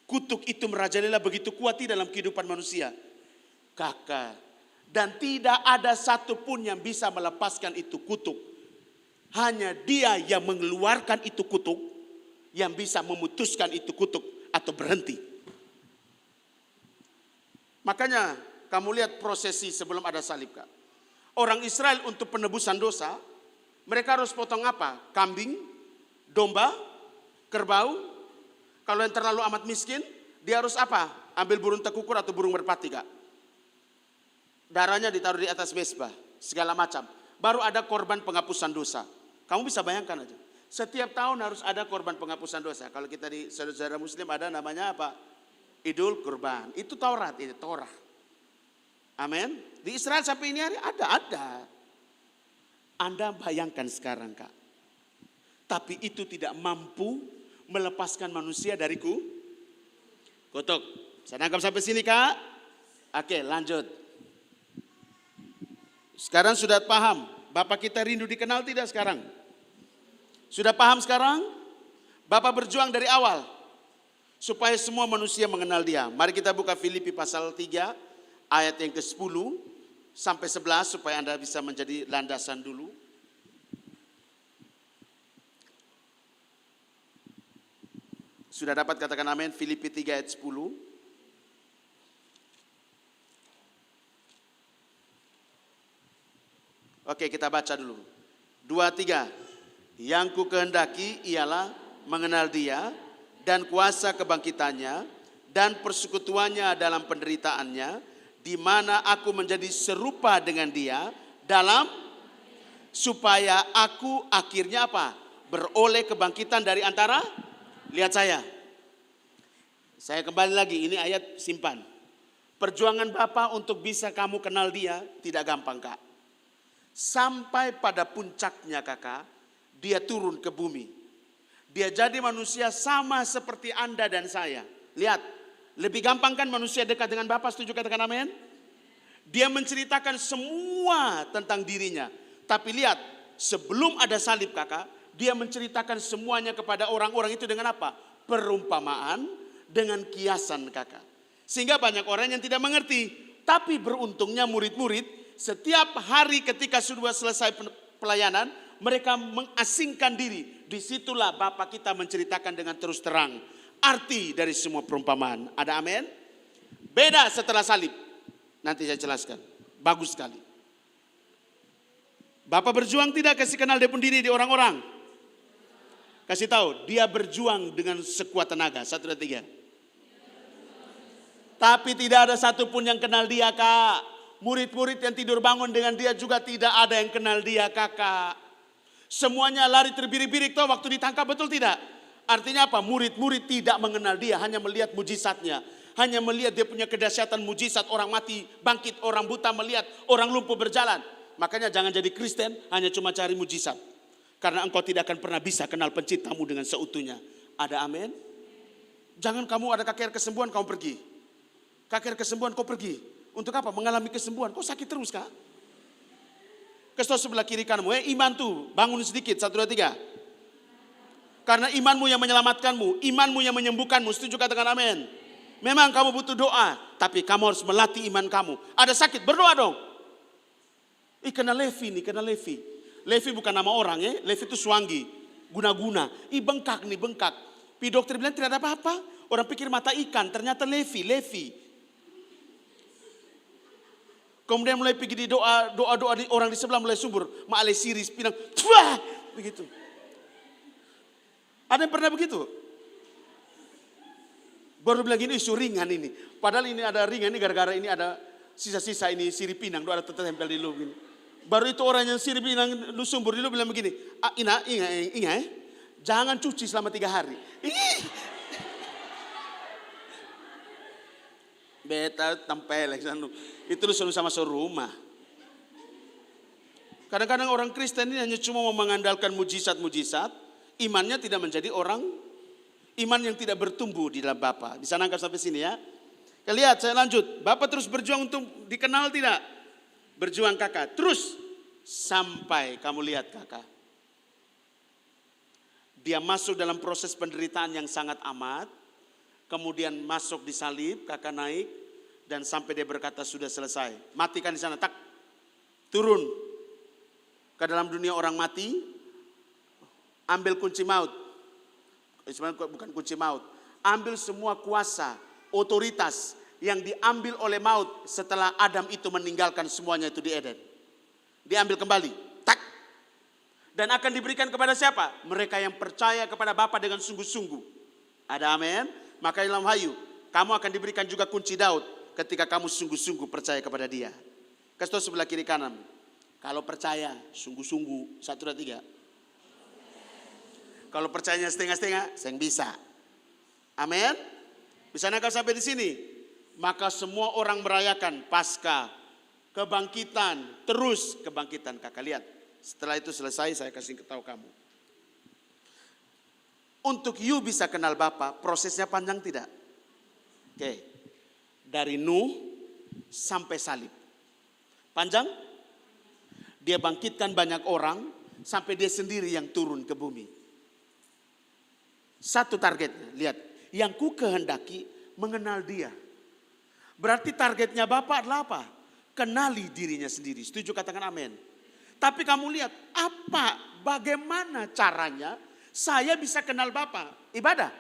Kutuk itu merajalela begitu kuat di dalam kehidupan manusia. Kakak, dan tidak ada satupun yang bisa melepaskan itu kutuk. Hanya Dia yang mengeluarkan itu kutuk, yang bisa memutuskan itu kutuk atau berhenti. Makanya kamu lihat prosesi sebelum ada salib, Kak. Orang Israel untuk penebusan dosa, mereka harus potong apa? Kambing, domba, kerbau. Kalau yang terlalu amat miskin, dia harus apa? Ambil burung tekukur atau burung merpati, Kak. Darahnya ditaruh di atas mezbah, segala macam. Baru ada korban penghapusan dosa. Kamu bisa bayangkan aja. Setiap tahun harus ada korban penghapusan dosa. Kalau kita di saudara Muslim ada namanya apa? Idul Kurban. Itu Taurat, ini Torah. Amin. Di Israel sampai ini hari ada. Anda bayangkan sekarang, Kak. Tapi itu tidak mampu melepaskan manusia dari kutuk. Saya nangkap sampai sini, Kak. Oke, lanjut. Sekarang sudah paham. Bapak kita rindu dikenal tidak sekarang? Sudah paham sekarang? Bapak berjuang dari awal supaya semua manusia mengenal Dia. Mari kita buka Filipi pasal 3 ayat yang ke-10 sampai 11 supaya Anda bisa menjadi landasan dulu. Sudah dapat katakan amin? Filipi 3 ayat 10. Oke, kita baca dulu. 2, 3. Yang ku kehendaki ialah mengenal Dia dan kuasa kebangkitannya dan persekutuannya dalam penderitaannya, di mana aku menjadi serupa dengan Dia dalam supaya aku akhirnya apa? Beroleh kebangkitan dari antara. Lihat saya kembali lagi, ini ayat simpan. Perjuangan Bapak untuk bisa kamu kenal Dia tidak gampang, Kak. Sampai pada puncaknya, Kakak, Dia turun ke bumi. Dia jadi manusia sama seperti Anda dan saya. Lihat, lebih gampang kan manusia dekat dengan Bapa, setuju katakan amin? Dia menceritakan semua tentang dirinya. Tapi lihat, sebelum ada salib, Kakak, Dia menceritakan semuanya kepada orang-orang itu dengan apa? Perumpamaan, dengan kiasan, Kakak. Sehingga banyak orang yang tidak mengerti. Tapi beruntungnya murid-murid, setiap hari ketika sudah selesai pelayanan, mereka mengasingkan diri. Disitulah Bapa kita menceritakan dengan terus terang arti dari semua perumpamaan. Ada amin? Beda setelah salib. Nanti saya jelaskan. Bagus sekali. Bapak berjuang tidak kasih kenal dia pun diri di orang-orang. Kasih tahu, dia berjuang dengan sekuat tenaga. 1, 2, 3. Tapi tidak ada satupun yang kenal dia, Kak. Murid-murid yang tidur bangun dengan dia juga tidak ada yang kenal dia, Kakak. Semuanya lari terbirik-birik tuh waktu ditangkap, betul tidak? Artinya apa? Murid-murid tidak mengenal dia, hanya melihat mujizatnya. Hanya melihat dia punya kedahsyatan mujizat, orang mati bangkit, orang buta melihat, orang lumpuh berjalan. Makanya jangan jadi Kristen hanya cuma cari mujizat. Karena engkau tidak akan pernah bisa kenal penciptamu dengan seutuhnya. Ada amin? Jangan kamu ada kakek kesembuhan kamu pergi. Kakek kesembuhan kau pergi. Untuk apa? Mengalami kesembuhan. Kau sakit terus, Kak? Kasih sebelah kiri kananmu, iman tuh, bangun sedikit, 1, 2, 3. Karena imanmu yang menyelamatkanmu, imanmu yang menyembuhkanmu, setuju katakan amin. Memang kamu butuh doa, tapi kamu harus melatih iman kamu. Ada sakit, berdoa dong. Kena Levi nih, kena Levi. Levi bukan nama orang ya, Levi itu Swangi, guna-guna. Bengkak nih, bengkak. Dokter bilang tidak ada apa-apa. Orang pikir mata ikan, ternyata Levi. Kemudian mulai pergi di doa di orang di sebelah mulai subur. Ma'ale siris, pinang, wah, begitu. Ada yang pernah begitu? Baru bilang gini, isu ringan ini. Padahal ini ada ringan ini gara-gara ini ada sisa-sisa ini sirip pinang. Doa ada tempel di lu gini. Baru itu orang yang sirip pinang lu subur di lu bilang begini. Ingat, jangan cuci selama 3 hari. Beta tempel itu lu selalu sama serumah. Kadang-kadang orang Kristen ini hanya cuma mau mengandalkan mujizat-mujizat, imannya tidak menjadi orang Iman yang tidak bertumbuh di dalam Bapa. Bisa nangkap sampai sini ya? Lihat, saya lanjut. Bapak terus berjuang untuk dikenal tidak? Berjuang kakak. Terus sampai kamu lihat kakak. Dia masuk dalam proses penderitaan yang sangat amat. Kemudian masuk di salib, kakak naik. Dan sampai dia berkata sudah selesai. Matikan di sana, tak. Turun ke dalam dunia orang mati. Ambil kunci maut. Sebenarnya bukan kunci maut. Ambil semua kuasa, otoritas yang diambil oleh maut setelah Adam itu meninggalkan semuanya itu di Eden. Diambil kembali. Tak. Dan akan diberikan kepada siapa? Mereka yang percaya kepada Bapa dengan sungguh-sungguh. Ada amin? Maka dalam Wahyu, kamu akan diberikan juga kunci Daud ketika kamu sungguh-sungguh percaya kepada Dia. Kasih tahu sebelah kiri kanan. Kalau percaya, sungguh-sungguh. 1, 2, 3. Kalau percayanya setengah-setengah, saya bisa. Amin. Bisa nakal sampai di sini. Maka semua orang merayakan Paskah, kebangkitan, terus kebangkitan. Kakak lihat. Setelah itu selesai, saya kasih tahu kamu. Untuk you bisa kenal Bapa, prosesnya panjang tidak? Oke. Dari Nuh sampai salib. Panjang? Dia bangkitkan banyak orang sampai dia sendiri yang turun ke bumi. Satu targetnya, lihat. Yang ku kehendaki mengenal Dia. Berarti targetnya Bapak adalah apa? Kenali dirinya sendiri. Setuju, katakan amin. Tapi kamu lihat, bagaimana caranya saya bisa kenal Bapak? Ibadah.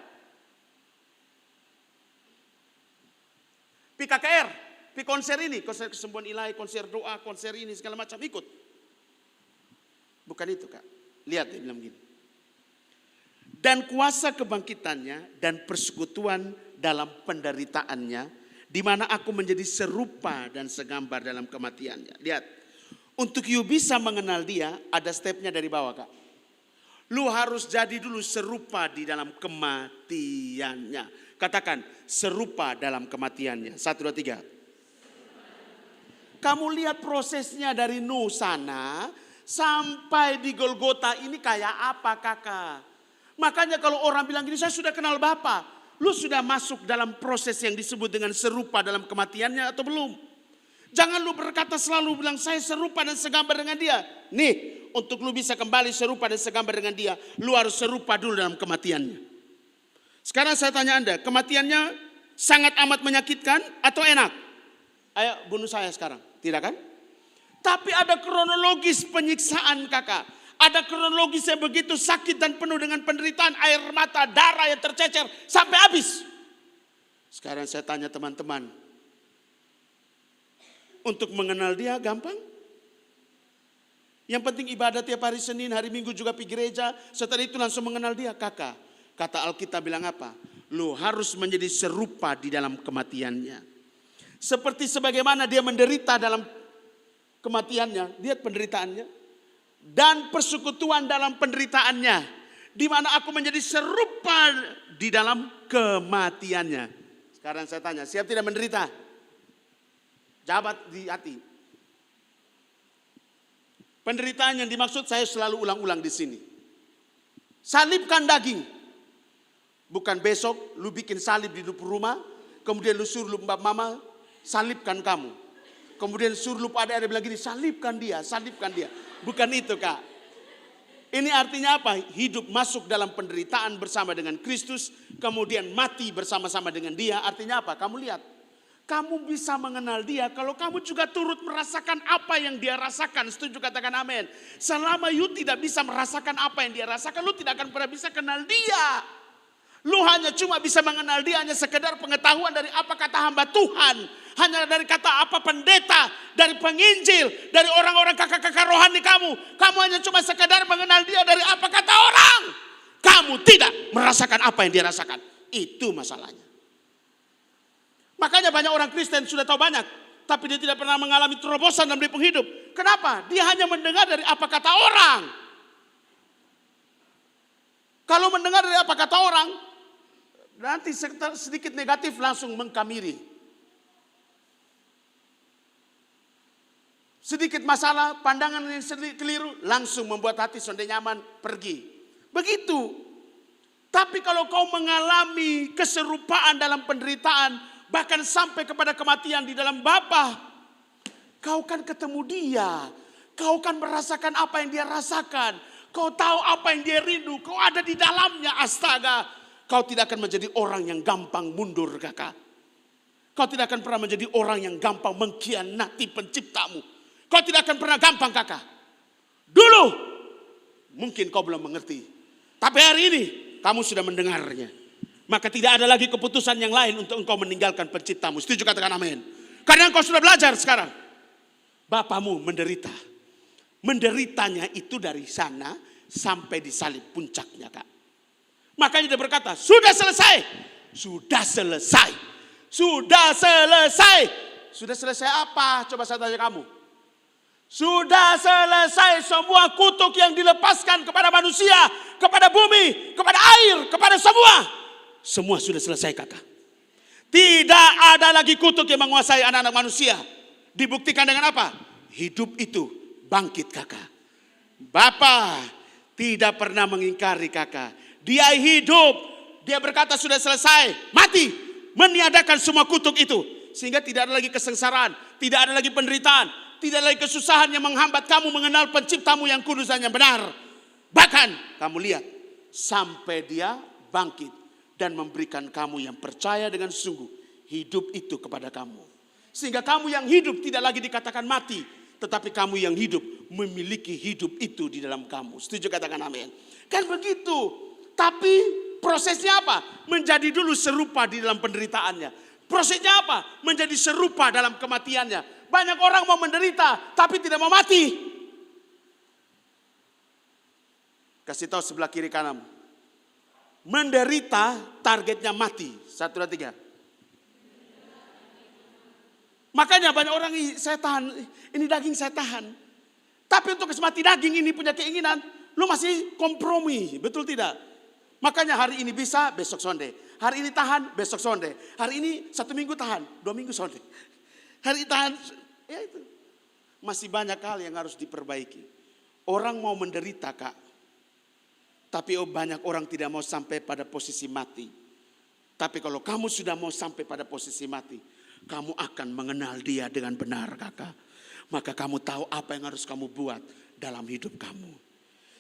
Pi KKR, pi konser ini, konser kesembuhan ilahi, konser doa, konser ini, segala macam ikut. Bukan itu Kak. Lihat dia bilang gini. Dan kuasa kebangkitannya dan persekutuan dalam penderitaannya, di mana aku menjadi serupa dan segambar dalam kematiannya. Lihat, untuk you bisa mengenal Dia, ada stepnya dari bawah Kak. Lu harus jadi dulu serupa di dalam kematiannya. Katakan, serupa dalam kematiannya. 1, 2, 3. Kamu lihat prosesnya dari Nuh sana sampai di Golgota ini kayak apa kakak? Makanya kalau orang bilang gini, saya sudah kenal Bapa. Lu sudah masuk dalam proses yang disebut dengan serupa dalam kematiannya atau belum? Jangan lu berkata selalu bilang saya serupa dan segambar dengan Dia. Nih, untuk lu bisa kembali serupa dan segambar dengan Dia, lu harus serupa dulu dalam kematiannya. Sekarang saya tanya Anda, kematiannya sangat amat menyakitkan atau enak? Ayo bunuh saya sekarang, tidak kan? Tapi ada kronologis penyiksaan kakak. Ada kronologis yang begitu sakit dan penuh dengan penderitaan, air mata, darah yang tercecer sampai habis. Sekarang saya tanya teman-teman, untuk mengenal Dia gampang? Yang penting ibadah tiap hari Senin, hari Minggu juga pergi gereja, setelah itu langsung mengenal Dia. Kakak, kata Alkitab bilang apa? Lu harus menjadi serupa di dalam kematiannya. Seperti sebagaimana Dia menderita dalam kematiannya, lihat penderitaannya. Dan persekutuan dalam penderitaannya, di mana aku menjadi serupa di dalam kematiannya. Sekarang saya tanya, siap tidak menderita? Jabat di hati. Penderitaan yang dimaksud saya selalu ulang-ulang di sini. Salibkan daging. Bukan besok lu bikin salib di rumah, kemudian lu suruh lu mama salibkan kamu. Kemudian suruh lu ada bilang gini, salibkan dia, salibkan dia. Bukan itu Kak. Ini artinya apa? Hidup masuk dalam penderitaan bersama dengan Kristus, kemudian mati bersama-sama dengan Dia. Artinya apa? Kamu lihat. Kamu bisa mengenal Dia kalau kamu juga turut merasakan apa yang Dia rasakan. Setuju, katakan amin. Selama you tidak bisa merasakan apa yang Dia rasakan, lu tidak akan pernah bisa kenal Dia. Lu hanya cuma bisa mengenal Dia hanya sekedar pengetahuan dari apa kata hamba Tuhan. Hanya dari kata apa pendeta, dari penginjil, dari orang-orang kakak-kakak rohani kamu. Kamu hanya cuma sekedar mengenal Dia dari apa kata orang. Kamu tidak merasakan apa yang Dia rasakan. Itu masalahnya. Makanya banyak orang Kristen sudah tahu banyak, tapi dia tidak pernah mengalami terobosan dalam hidup penghidup. Kenapa? Dia hanya mendengar dari apa kata orang. Kalau mendengar dari apa kata orang, nanti sedikit negatif langsung mengkamiri. Sedikit masalah, pandangan yang keliru, langsung membuat hati sonde nyaman, pergi. Begitu. Tapi kalau kau mengalami keserupaan dalam penderitaan, bahkan sampai kepada kematian di dalam Bapa, kau kan ketemu dia. Kau kan merasakan apa yang dia rasakan. Kau tahu apa yang dia rindu. Kau ada di dalamnya, astaga. Kau tidak akan menjadi orang yang gampang mundur, kakak. Kau tidak akan pernah menjadi orang yang gampang mengkhianati penciptamu. Kau tidak akan pernah gampang, kakak. Dulu mungkin kau belum mengerti. Tapi hari ini kamu sudah mendengarnya. Maka tidak ada lagi keputusan yang lain untuk engkau meninggalkan penciptamu. Setuju, katakan amin. Karena engkau sudah belajar sekarang. Bapamu menderita. Menderitanya itu dari sana sampai di salib puncaknya, kak. Makanya dia berkata, sudah selesai. Sudah selesai. Sudah selesai. Sudah selesai apa? Coba saya tanya kamu. Sudah selesai semua kutuk yang dilepaskan kepada manusia, kepada bumi, kepada air, kepada semua. Semua sudah selesai, kakak. Tidak ada lagi kutuk yang menguasai anak-anak manusia. Dibuktikan dengan apa? Hidup itu bangkit, kakak. Bapa tidak pernah mengingkari kakak. Dia hidup. Dia berkata sudah selesai. Mati. Meniadakan semua kutuk itu. Sehingga tidak ada lagi kesengsaraan. Tidak ada lagi penderitaan. Tidak ada lagi kesusahan yang menghambat kamu mengenal penciptamu yang kudus dan yang benar. Bahkan kamu lihat. Sampai dia bangkit. Dan memberikan kamu yang percaya dengan sungguh. Hidup itu kepada kamu. Sehingga kamu yang hidup tidak lagi dikatakan mati. Tetapi kamu yang hidup memiliki hidup itu di dalam kamu. Setuju, katakan amin. Kan begitu. Tapi prosesnya apa? Menjadi dulu serupa di dalam penderitaannya. Prosesnya apa? Menjadi serupa dalam kematiannya. Banyak orang mau menderita tapi tidak mau mati. Kasih tahu sebelah kiri kanan. Menderita targetnya mati. 1, 2, 3. Makanya banyak orang, saya tahan, ini daging saya tahan. Tapi untuk mati daging ini punya keinginan, lu masih kompromi, betul tidak? Makanya hari ini bisa, besok sonde. Hari ini tahan, besok sonde. Hari ini 1 minggu tahan, 2 minggu sonde. Hari ini tahan, ya itu. Masih banyak hal yang harus diperbaiki. Orang mau menderita, kak. Tapi banyak orang tidak mau sampai pada posisi mati. Tapi kalau kamu sudah mau sampai pada posisi mati, kamu akan mengenal dia dengan benar, kakak. Maka kamu tahu apa yang harus kamu buat dalam hidup kamu.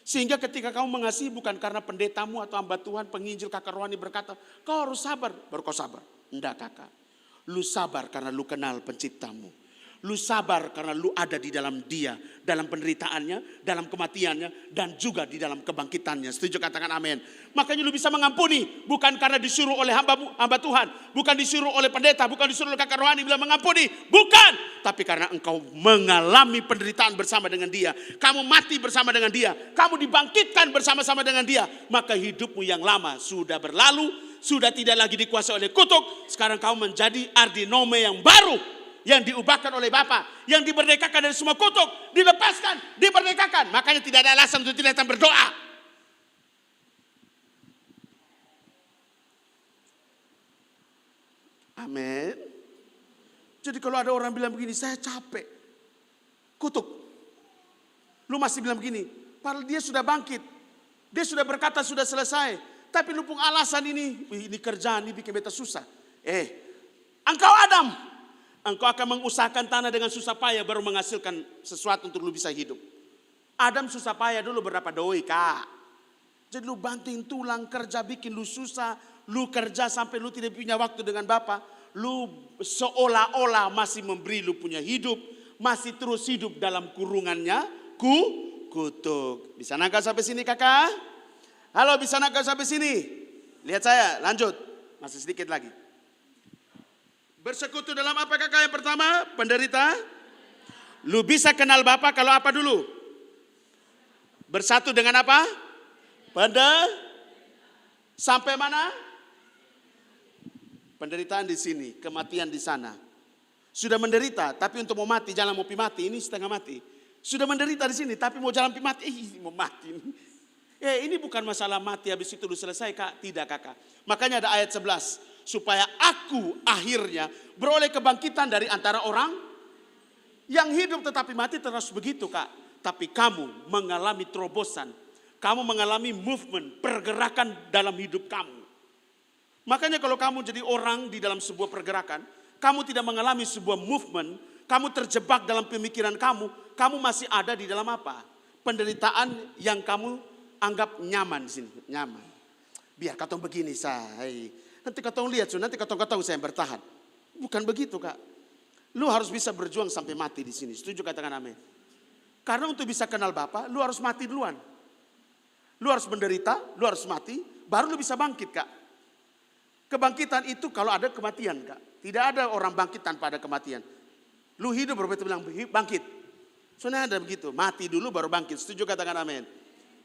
Sehingga ketika kamu mengasihi bukan karena pendetamu atau hamba Tuhan, penginjil, kakak rohani berkata, kau harus sabar. Baru kau sabar. Enggak, kakak. Lu sabar karena lu kenal penciptamu. Lu sabar karena lu ada di dalam dia. Dalam penderitaannya, dalam kematiannya, dan juga di dalam kebangkitannya. Setuju, katakan amin. Makanya lu bisa mengampuni. Bukan karena disuruh oleh hamba Tuhan. Bukan disuruh oleh pendeta. Bukan disuruh oleh kakak rohani bilang mengampuni. Bukan. Tapi karena engkau mengalami penderitaan bersama dengan dia. Kamu mati bersama dengan dia. Kamu dibangkitkan bersama-sama dengan dia. Maka hidupmu yang lama sudah berlalu. Sudah tidak lagi dikuasai oleh kutuk. Sekarang kamu menjadi ardinome yang baru. Yang diubahkan oleh Bapa, yang dimerdekakan dari semua kutuk, dilepaskan, dimerdekakan. Makanya tidak ada alasan untuk tidak berdoa. Amin. Jadi kalau ada orang bilang begini, saya capek, kutuk. Lu masih bilang begini, padahal dia sudah bangkit. Dia sudah berkata sudah selesai. Tapi lu pun alasan ini kerjaan ini bikin beta susah. Engkau Adam. Engkau akan mengusahakan tanah dengan susah payah baru menghasilkan sesuatu untuk lu bisa hidup. Adam susah payah dulu berapa doi, kak. Jadi lu banting tulang kerja bikin lu susah. Lu kerja sampai lu tidak punya waktu dengan Bapa. Lu seolah-olah masih memberi lu punya hidup. Masih terus hidup dalam kurungannya. Kutuk. Bisa nangkap sampai sini, kakak? Halo, bisa nangkap sampai sini? Lihat saya, lanjut. Masih sedikit lagi. Bersekutu dalam apa, kakak? Yang pertama, penderita. Lu bisa kenal Bapa kalau apa dulu? Bersatu dengan apa? Sampai mana? Penderitaan di sini, kematian di sana. Sudah menderita, tapi untuk mau mati, jalan mau mati, ini setengah mati. Sudah menderita di sini, tapi mau jalan mati, mau mati. Ini bukan masalah mati, habis itu lu selesai, kak. Tidak, kakak. Makanya ada ayat 11. Supaya aku akhirnya beroleh kebangkitan dari antara orang yang hidup tetapi mati terus begitu, kak. Tapi kamu mengalami terobosan. Kamu mengalami movement, pergerakan dalam hidup kamu. Makanya kalau kamu jadi orang di dalam sebuah pergerakan, kamu tidak mengalami sebuah movement, kamu terjebak dalam pemikiran kamu masih ada di dalam apa? Penderitaan yang kamu anggap nyaman di sini, nyaman. Biar katong begini say. Nanti katong lihat, nanti katong saya bertahan. Bukan begitu, Kak. Lu harus bisa berjuang sampai mati di sini. Setuju, katakan amin. Karena untuk bisa kenal Bapa, lu harus mati duluan. Lu harus menderita, lu harus mati, baru lu bisa bangkit, Kak. Kebangkitan itu kalau ada kematian, Kak. Tidak ada orang bangkit tanpa ada kematian. Lu hidup baru betul bilang bangkit. Soalnya ada begitu, mati dulu baru bangkit. Setuju, katakan amin.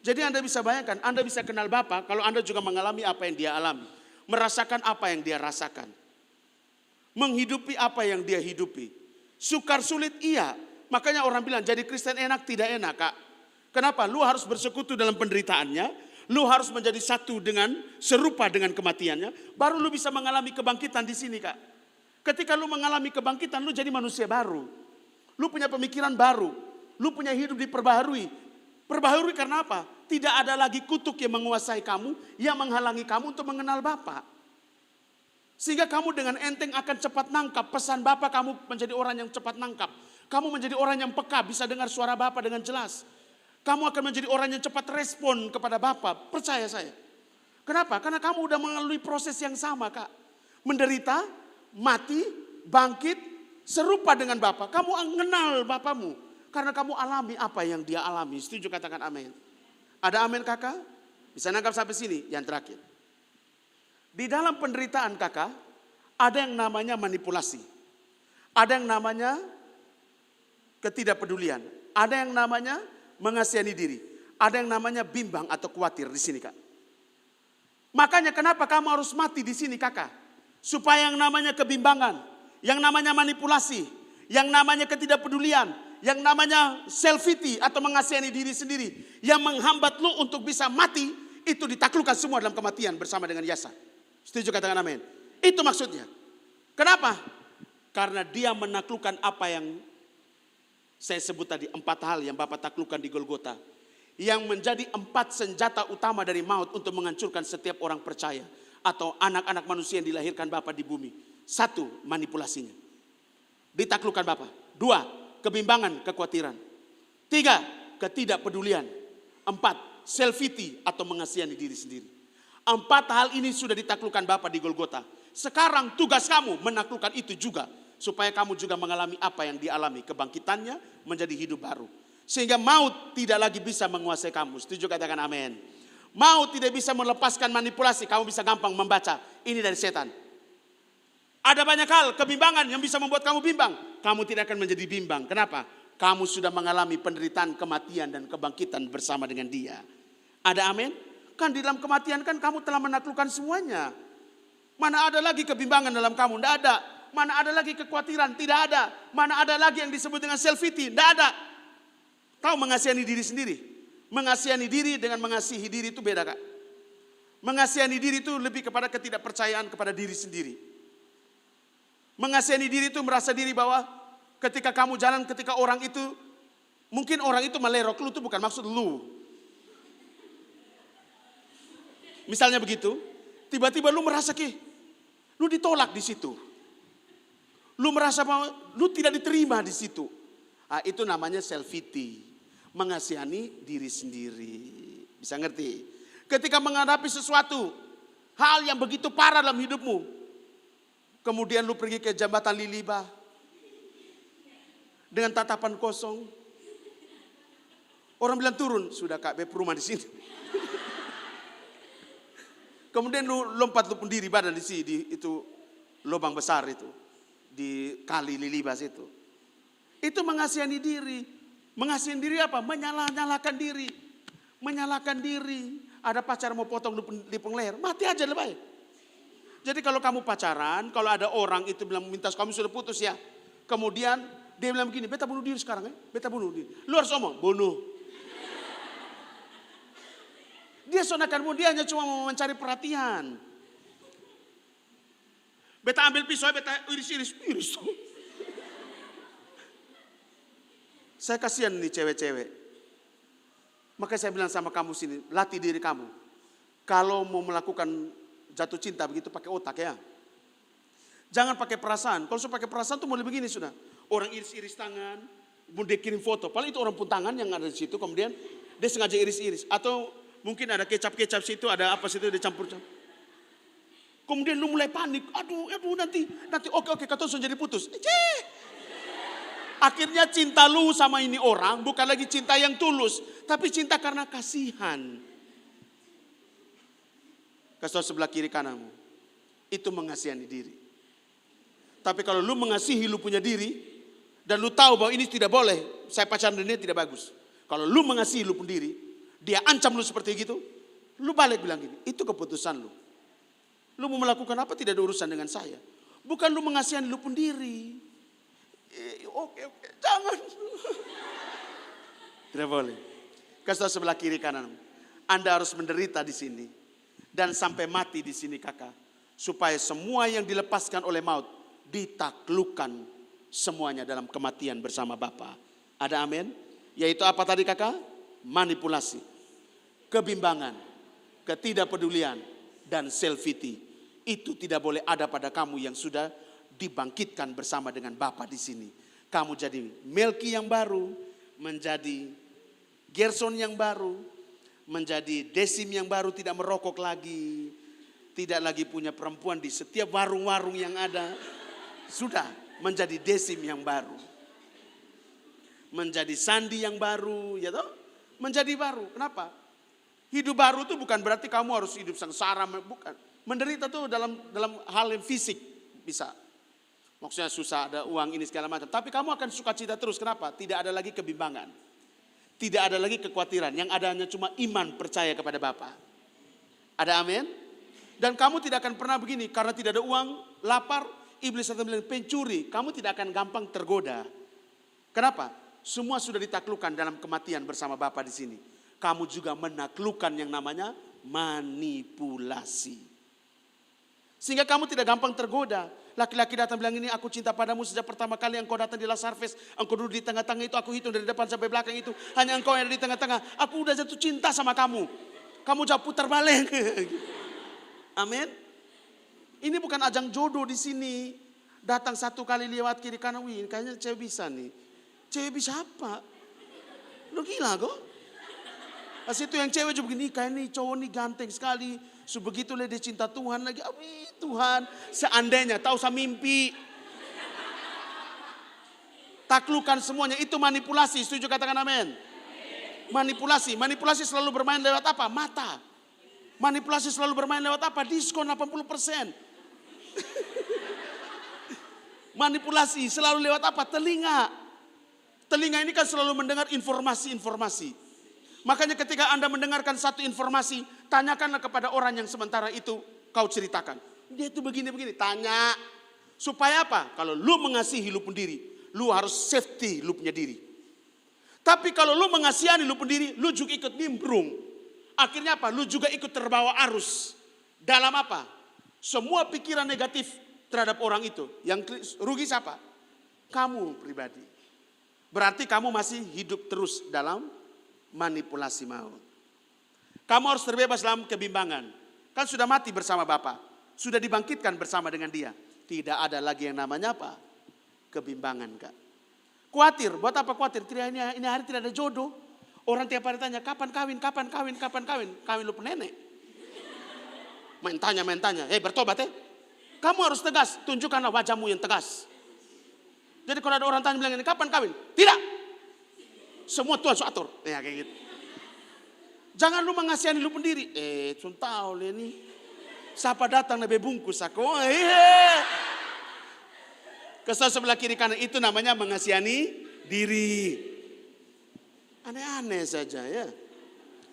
Jadi Anda bisa bayangkan, Anda bisa kenal Bapa kalau Anda juga mengalami apa yang dia alami. Merasakan apa yang dia rasakan. Menghidupi apa yang dia hidupi. Sukar sulit iya. Makanya orang bilang jadi Kristen enak tidak enak, Kak. Kenapa? Lu harus bersekutu dalam penderitaannya. Lu harus menjadi satu dengan serupa dengan kematiannya. Baru lu bisa mengalami kebangkitan di sini, Kak. Ketika lu mengalami kebangkitan, lu jadi manusia baru. Lu punya pemikiran baru. Lu punya hidup diperbaharui. Perbaharui karena apa? Tidak ada lagi kutuk yang menguasai kamu, yang menghalangi kamu untuk mengenal Bapa. Sehingga kamu dengan enteng akan cepat nangkap pesan Bapa, kamu menjadi orang yang cepat nangkap. Kamu menjadi orang yang peka, bisa dengar suara Bapa dengan jelas. Kamu akan menjadi orang yang cepat respon kepada Bapa. Percaya saya. Kenapa? Karena kamu udah melalui proses yang sama, Kak. Menderita, mati, bangkit, serupa dengan Bapa. Kamu mengenal Bapamu. Karena kamu alami apa yang dia alami. Setuju, katakan amin. Ada amin, Kakak? Bisa nangkap sampai sini? Yang terakhir. Di dalam penderitaan, Kakak, ada yang namanya manipulasi. Ada yang namanya ketidakpedulian. Ada yang namanya mengasihani diri. Ada yang namanya bimbang atau khawatir di sini, Kak. Makanya kenapa kamu harus mati di sini, Kakak? Supaya yang namanya kebimbangan, yang namanya manipulasi, yang namanya ketidakpedulian, yang namanya self-pity atau mengasihani diri sendiri, yang menghambat lu untuk bisa mati, itu ditaklukkan semua dalam kematian bersama dengan Yesus. Setuju, katakan amin. Itu maksudnya. Kenapa? Karena dia menaklukkan apa yang saya sebut tadi, 4 hal yang Bapak taklukkan di Golgota. Yang menjadi 4 senjata utama dari maut untuk menghancurkan setiap orang percaya. Atau anak-anak manusia yang dilahirkan Bapak di bumi. 1, manipulasinya. Ditaklukkan Bapak. 2, kebimbangan, kekhawatiran. 3, ketidakpedulian. 4, self-pity atau mengasihani diri sendiri. 4 hal ini sudah ditaklukkan Bapak di Golgota. Sekarang tugas kamu menaklukkan itu juga. Supaya kamu juga mengalami apa yang dialami. Kebangkitannya menjadi hidup baru. Sehingga maut tidak lagi bisa menguasai kamu. Setuju, katakan amin. Maut tidak bisa melepaskan manipulasi. Kamu bisa gampang membaca. Ini dari setan. Ada banyak hal kebimbangan yang bisa membuat kamu bimbang. Kamu tidak akan menjadi bimbang. Kenapa? Kamu sudah mengalami penderitaan, kematian dan kebangkitan bersama dengan dia. Ada amin? Kan di dalam kematian kan kamu telah menaklukkan semuanya. Mana ada lagi kebimbangan dalam kamu? Tidak ada. Mana ada lagi kekhawatiran? Tidak ada. Mana ada lagi yang disebut dengan self-pity? Tidak ada. Tahu mengasihani diri sendiri. Mengasihani diri dengan mengasihi diri itu beda, Kak. Mengasihani diri itu lebih kepada ketidakpercayaan kepada diri sendiri. Mengasihani diri itu merasa diri bahwa ketika kamu jalan, ketika orang itu, mungkin orang itu melerok lu itu bukan maksud lu. Misalnya begitu, tiba-tiba lu merasa lu ditolak di situ. Lu merasa bahwa lu tidak diterima di situ. Itu namanya self-pity. Mengasihani diri sendiri. Bisa ngerti? Ketika menghadapi sesuatu, hal yang begitu parah dalam hidupmu. Kemudian lu pergi ke jembatan Liliba. Dengan tatapan kosong. Orang bilang turun. Sudah Kak Beb rumah di sini. Kemudian lu lompat lu pendiri badan di sini. Di itu lubang besar itu. Di kali Lilibas itu. Itu mengasihani diri. Mengasihani diri apa? Menyalahkan diri. Menyalahkan diri. Ada pacar mau potong di leher. Mati aja lebay. Jadi kalau kamu pacaran. Kalau ada orang itu bilang minta kamu sudah putus ya. Kemudian dia bilang begini. Beta bunuh diri sekarang ya. Beta bunuh diri. Lu harus ngomong. Bunuh. Dia sonakanmu. Dia hanya cuma mau mencari perhatian. Beta ambil pisau, beta iris. Saya kasihan nih cewek-cewek. Maka saya bilang sama kamu sini, latih diri kamu. Kalau mau melakukan jatuh cinta begitu pakai otak ya. Jangan pakai perasaan. Kalau sudah pakai perasaan tuh mulai begini sudah. Orang iris-iris tangan, kemudian dia kirim foto. Paling itu orang pun tangan yang ada di situ, kemudian dia sengaja iris-iris. Atau mungkin ada kecap-kecap situ, ada apa situ, dia campur-campur. Kemudian lu mulai panik. Aduh nanti oke kata sudah jadi putus. Akhirnya cinta lu sama ini orang bukan lagi cinta yang tulus, tapi cinta karena kasihan. Kasih sebelah kiri kananmu, itu mengasihani diri. Tapi kalau lu mengasihi lu punya diri, dan lu tahu bahwa ini tidak boleh, saya pacaran dengan dia tidak bagus. Kalau lu mengasihi lu pun diri, dia ancam lu seperti gitu, lu balik bilang gini, itu keputusan lu. Lu mau melakukan apa tidak ada urusan dengan saya. Bukan lu mengasihi lu pun diri. Oke, jangan. Tidak boleh. Kasih sebelah kiri kanan. Anda harus menderita di sini dan sampai mati di sini kakak, supaya semua yang dilepaskan oleh maut ditaklukkan semuanya dalam kematian bersama Bapa. Ada amin? Yaitu apa tadi kakak? Manipulasi, kebimbangan, ketidakpedulian, dan self-pity. Itu tidak boleh ada pada kamu yang sudah dibangkitkan bersama dengan Bapa di sini. Kamu jadi Melki yang baru, menjadi Gerson yang baru, menjadi Desim yang baru, tidak merokok lagi, tidak lagi punya perempuan di setiap warung-warung yang ada. Sudah menjadi Desim yang baru. Menjadi Sandi yang baru, ya toh? Menjadi baru. Kenapa? Hidup baru itu bukan berarti kamu harus hidup sengsara, bukan. Menderita tuh dalam hal yang fisik bisa. Maksudnya susah, ada uang ini segala macam. Tapi kamu akan sukacita terus. Kenapa? Tidak ada lagi kebimbangan. Tidak ada lagi kekhawatiran. Yang ada hanya cuma iman percaya kepada Bapa. Ada amin? Dan kamu tidak akan pernah begini. Karena tidak ada uang, lapar, iblis akan bilang pencuri. Kamu tidak akan gampang tergoda. Kenapa? Semua sudah ditaklukkan dalam kematian bersama Bapa di sini. Kamu juga menaklukkan yang namanya manipulasi. Sehingga kamu tidak gampang tergoda. Laki-laki datang bilang ini, aku cinta padamu sejak pertama kali engkau datang di Lazar Fest. Engkau duduk di tengah-tengah itu, aku hitung dari depan sampai belakang itu. Hanya engkau yang ada di tengah-tengah. Aku udah jatuh cinta sama kamu. Kamu jangan putar balik. Amin. Ini bukan ajang jodoh di sini. Datang satu kali lewat kiri kanan, wih kayaknya cewek bisa nih. Cewek bisa apa? Lu gila kok? Pas itu yang cewek juga begini, kayak nih cowok nih ganteng sekali. Sebegitulah dia cinta Tuhan lagi. Amin Tuhan. Seandainya tahu saya mimpi. Taklukan semuanya. Itu manipulasi. Setuju katakan amin. Manipulasi. Manipulasi selalu bermain lewat apa? Mata. Manipulasi selalu bermain lewat apa? Diskon 80%. Manipulasi selalu lewat apa? Telinga. Telinga ini kan selalu mendengar informasi-informasi. Makanya ketika Anda mendengarkan satu informasi, tanyakanlah kepada orang yang sementara itu kau ceritakan. Dia itu begini-begini, tanya. Supaya apa? Kalau lu mengasihi lu pun diri, lu harus safety lu punya diri. Tapi kalau lu mengasihani lu pun diri, lu juga ikut nimbrung. Akhirnya apa? Lu juga ikut terbawa arus. Dalam apa? Semua pikiran negatif terhadap orang itu. Yang rugi siapa? Kamu pribadi. Berarti kamu masih hidup terus dalam manipulasi maut. Kamu harus terbebas dalam kebimbangan. Kan sudah mati bersama Bapa. Sudah dibangkitkan bersama dengan Dia. Tidak ada lagi yang namanya apa? Kebimbangan kak. Khawatir, buat apa khawatir? Ini hari tidak ada jodoh. Orang tiap hari tanya, kapan kawin, kapan kawin, kapan kawin. Kawin lu nenek. Main tanya. Bertobat Kamu harus tegas, tunjukkanlah wajahmu yang tegas. Jadi kalau ada orang tanya bilang ini, kapan kawin? Tidak. Semua Tuhan sudah atur. Ya kayak gitu. Jangan lu mengasihani lu sendiri. Tahu ini. Siapa datang lebih bungkus aku. Kesal sebelah kiri kanan itu namanya mengasihani diri. Aneh-aneh saja ya.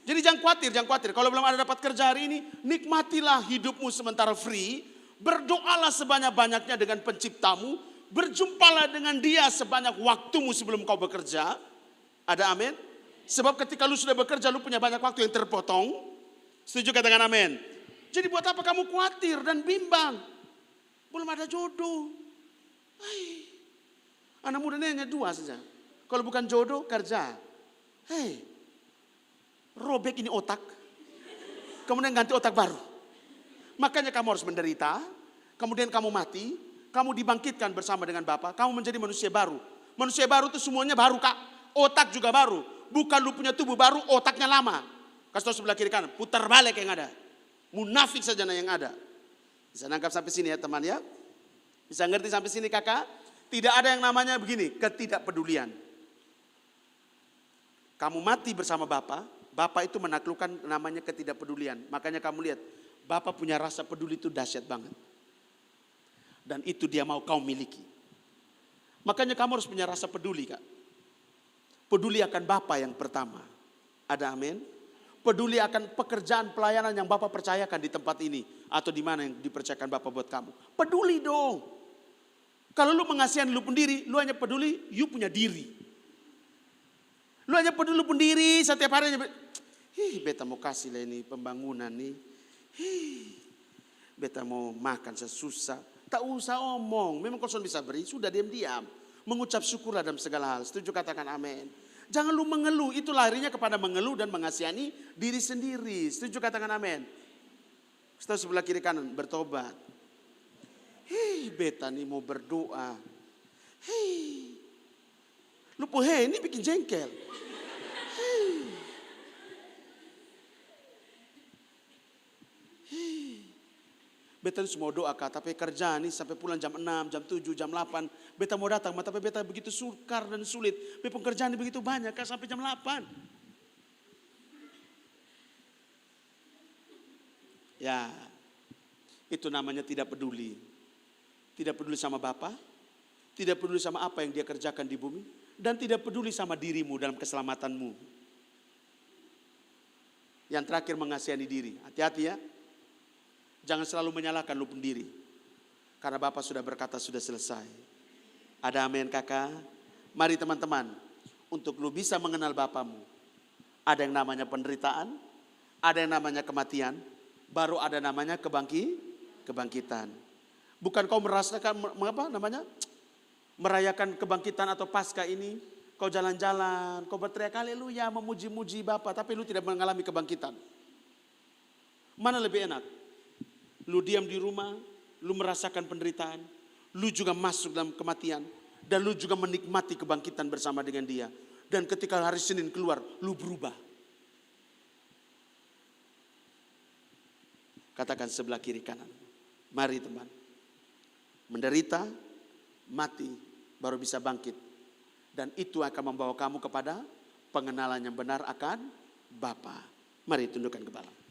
Jadi jangan khawatir. Kalau belum ada dapat kerja hari ini, nikmatilah hidupmu sementara free. Berdoalah sebanyak-banyaknya dengan penciptamu. Berjumpalah dengan Dia sebanyak waktumu sebelum kau bekerja. Ada amin? Sebab ketika lu sudah bekerja, lu punya banyak waktu yang terpotong. Setuju katakan amin? Jadi buat apa kamu khawatir dan bimbang? Belum ada jodoh. Anak muda ini hanya 2 saja. Kalau bukan jodoh, kerja. robek ini otak, kemudian ganti otak baru. Makanya kamu harus menderita, kemudian kamu mati, kamu dibangkitkan bersama dengan Bapa, kamu menjadi manusia baru. Manusia baru itu semuanya baru, Kak. Otak juga baru. Bukan lu punya tubuh baru, otaknya lama. Kasih tahu sebelah kiri kanan, putar balik yang ada. Munafik saja yang ada. Bisa nangkap sampai sini ya teman ya? Bisa ngerti sampai sini kakak? Tidak ada yang namanya begini, ketidakpedulian. Kamu mati bersama Bapa, Bapa itu menaklukkan namanya ketidakpedulian. Makanya kamu lihat, Bapa punya rasa peduli itu dahsyat banget. Dan itu dia mau kau miliki. Makanya kamu harus punya rasa peduli, Kak. Peduli akan Bapa yang pertama. Ada amin? Peduli akan pekerjaan pelayanan yang Bapak percayakan di tempat ini. Atau di mana yang dipercayakan Bapak buat kamu. Peduli dong. Kalau lu mengasihan lu pendiri, lu hanya peduli, you punya diri. Lu hanya peduli lu pendiri, setiap hari beta mau kasih lah ini pembangunan nih. Beta mau makan sesusah. Tak usah omong, memang kau bisa beri, sudah diam-diam. Mengucap syukurlah dalam segala hal. Setuju katakan amin. Jangan lu mengeluh, itu larinya kepada mengeluh dan mengasihani diri sendiri. Setuju katakan amin. Setelah sebelah kiri kanan, bertobat. Beta nih mau berdoa. Lupa ini bikin jengkel. Beta semua doa Kak, tapi kerja nih sampai pulang jam 6, jam 7, jam 8. Beta mau datang, tapi beta begitu sukar dan sulit. Pekerjaan begitu banyak Kak, sampai jam 8. Ya, itu namanya tidak peduli. Tidak peduli sama Bapa, tidak peduli sama apa yang dia kerjakan di bumi, dan tidak peduli sama dirimu dalam keselamatanmu. Yang terakhir mengasihani diri, hati-hati ya. Jangan selalu menyalahkan lu pendiri. Karena Bapak sudah berkata sudah selesai. Ada amin kakak? Mari teman-teman. Untuk lu bisa mengenal Bapamu. Ada yang namanya penderitaan. Ada yang namanya kematian. Baru ada namanya kebangkitan. Bukan kau merasakan merayakan kebangkitan atau Paskah ini. Kau jalan-jalan. Kau berteriak haleluya memuji-muji Bapa. Tapi lu tidak mengalami kebangkitan. Mana lebih enak? Lu diam di rumah, lu merasakan penderitaan, lu juga masuk dalam kematian, dan lu juga menikmati kebangkitan bersama dengan dia. Dan ketika hari Senin keluar, lu berubah. Katakan sebelah kiri kanan. Mari teman. Menderita, mati, baru bisa bangkit. Dan itu akan membawa kamu kepada pengenalan yang benar akan Bapa. Mari tundukkan kepala.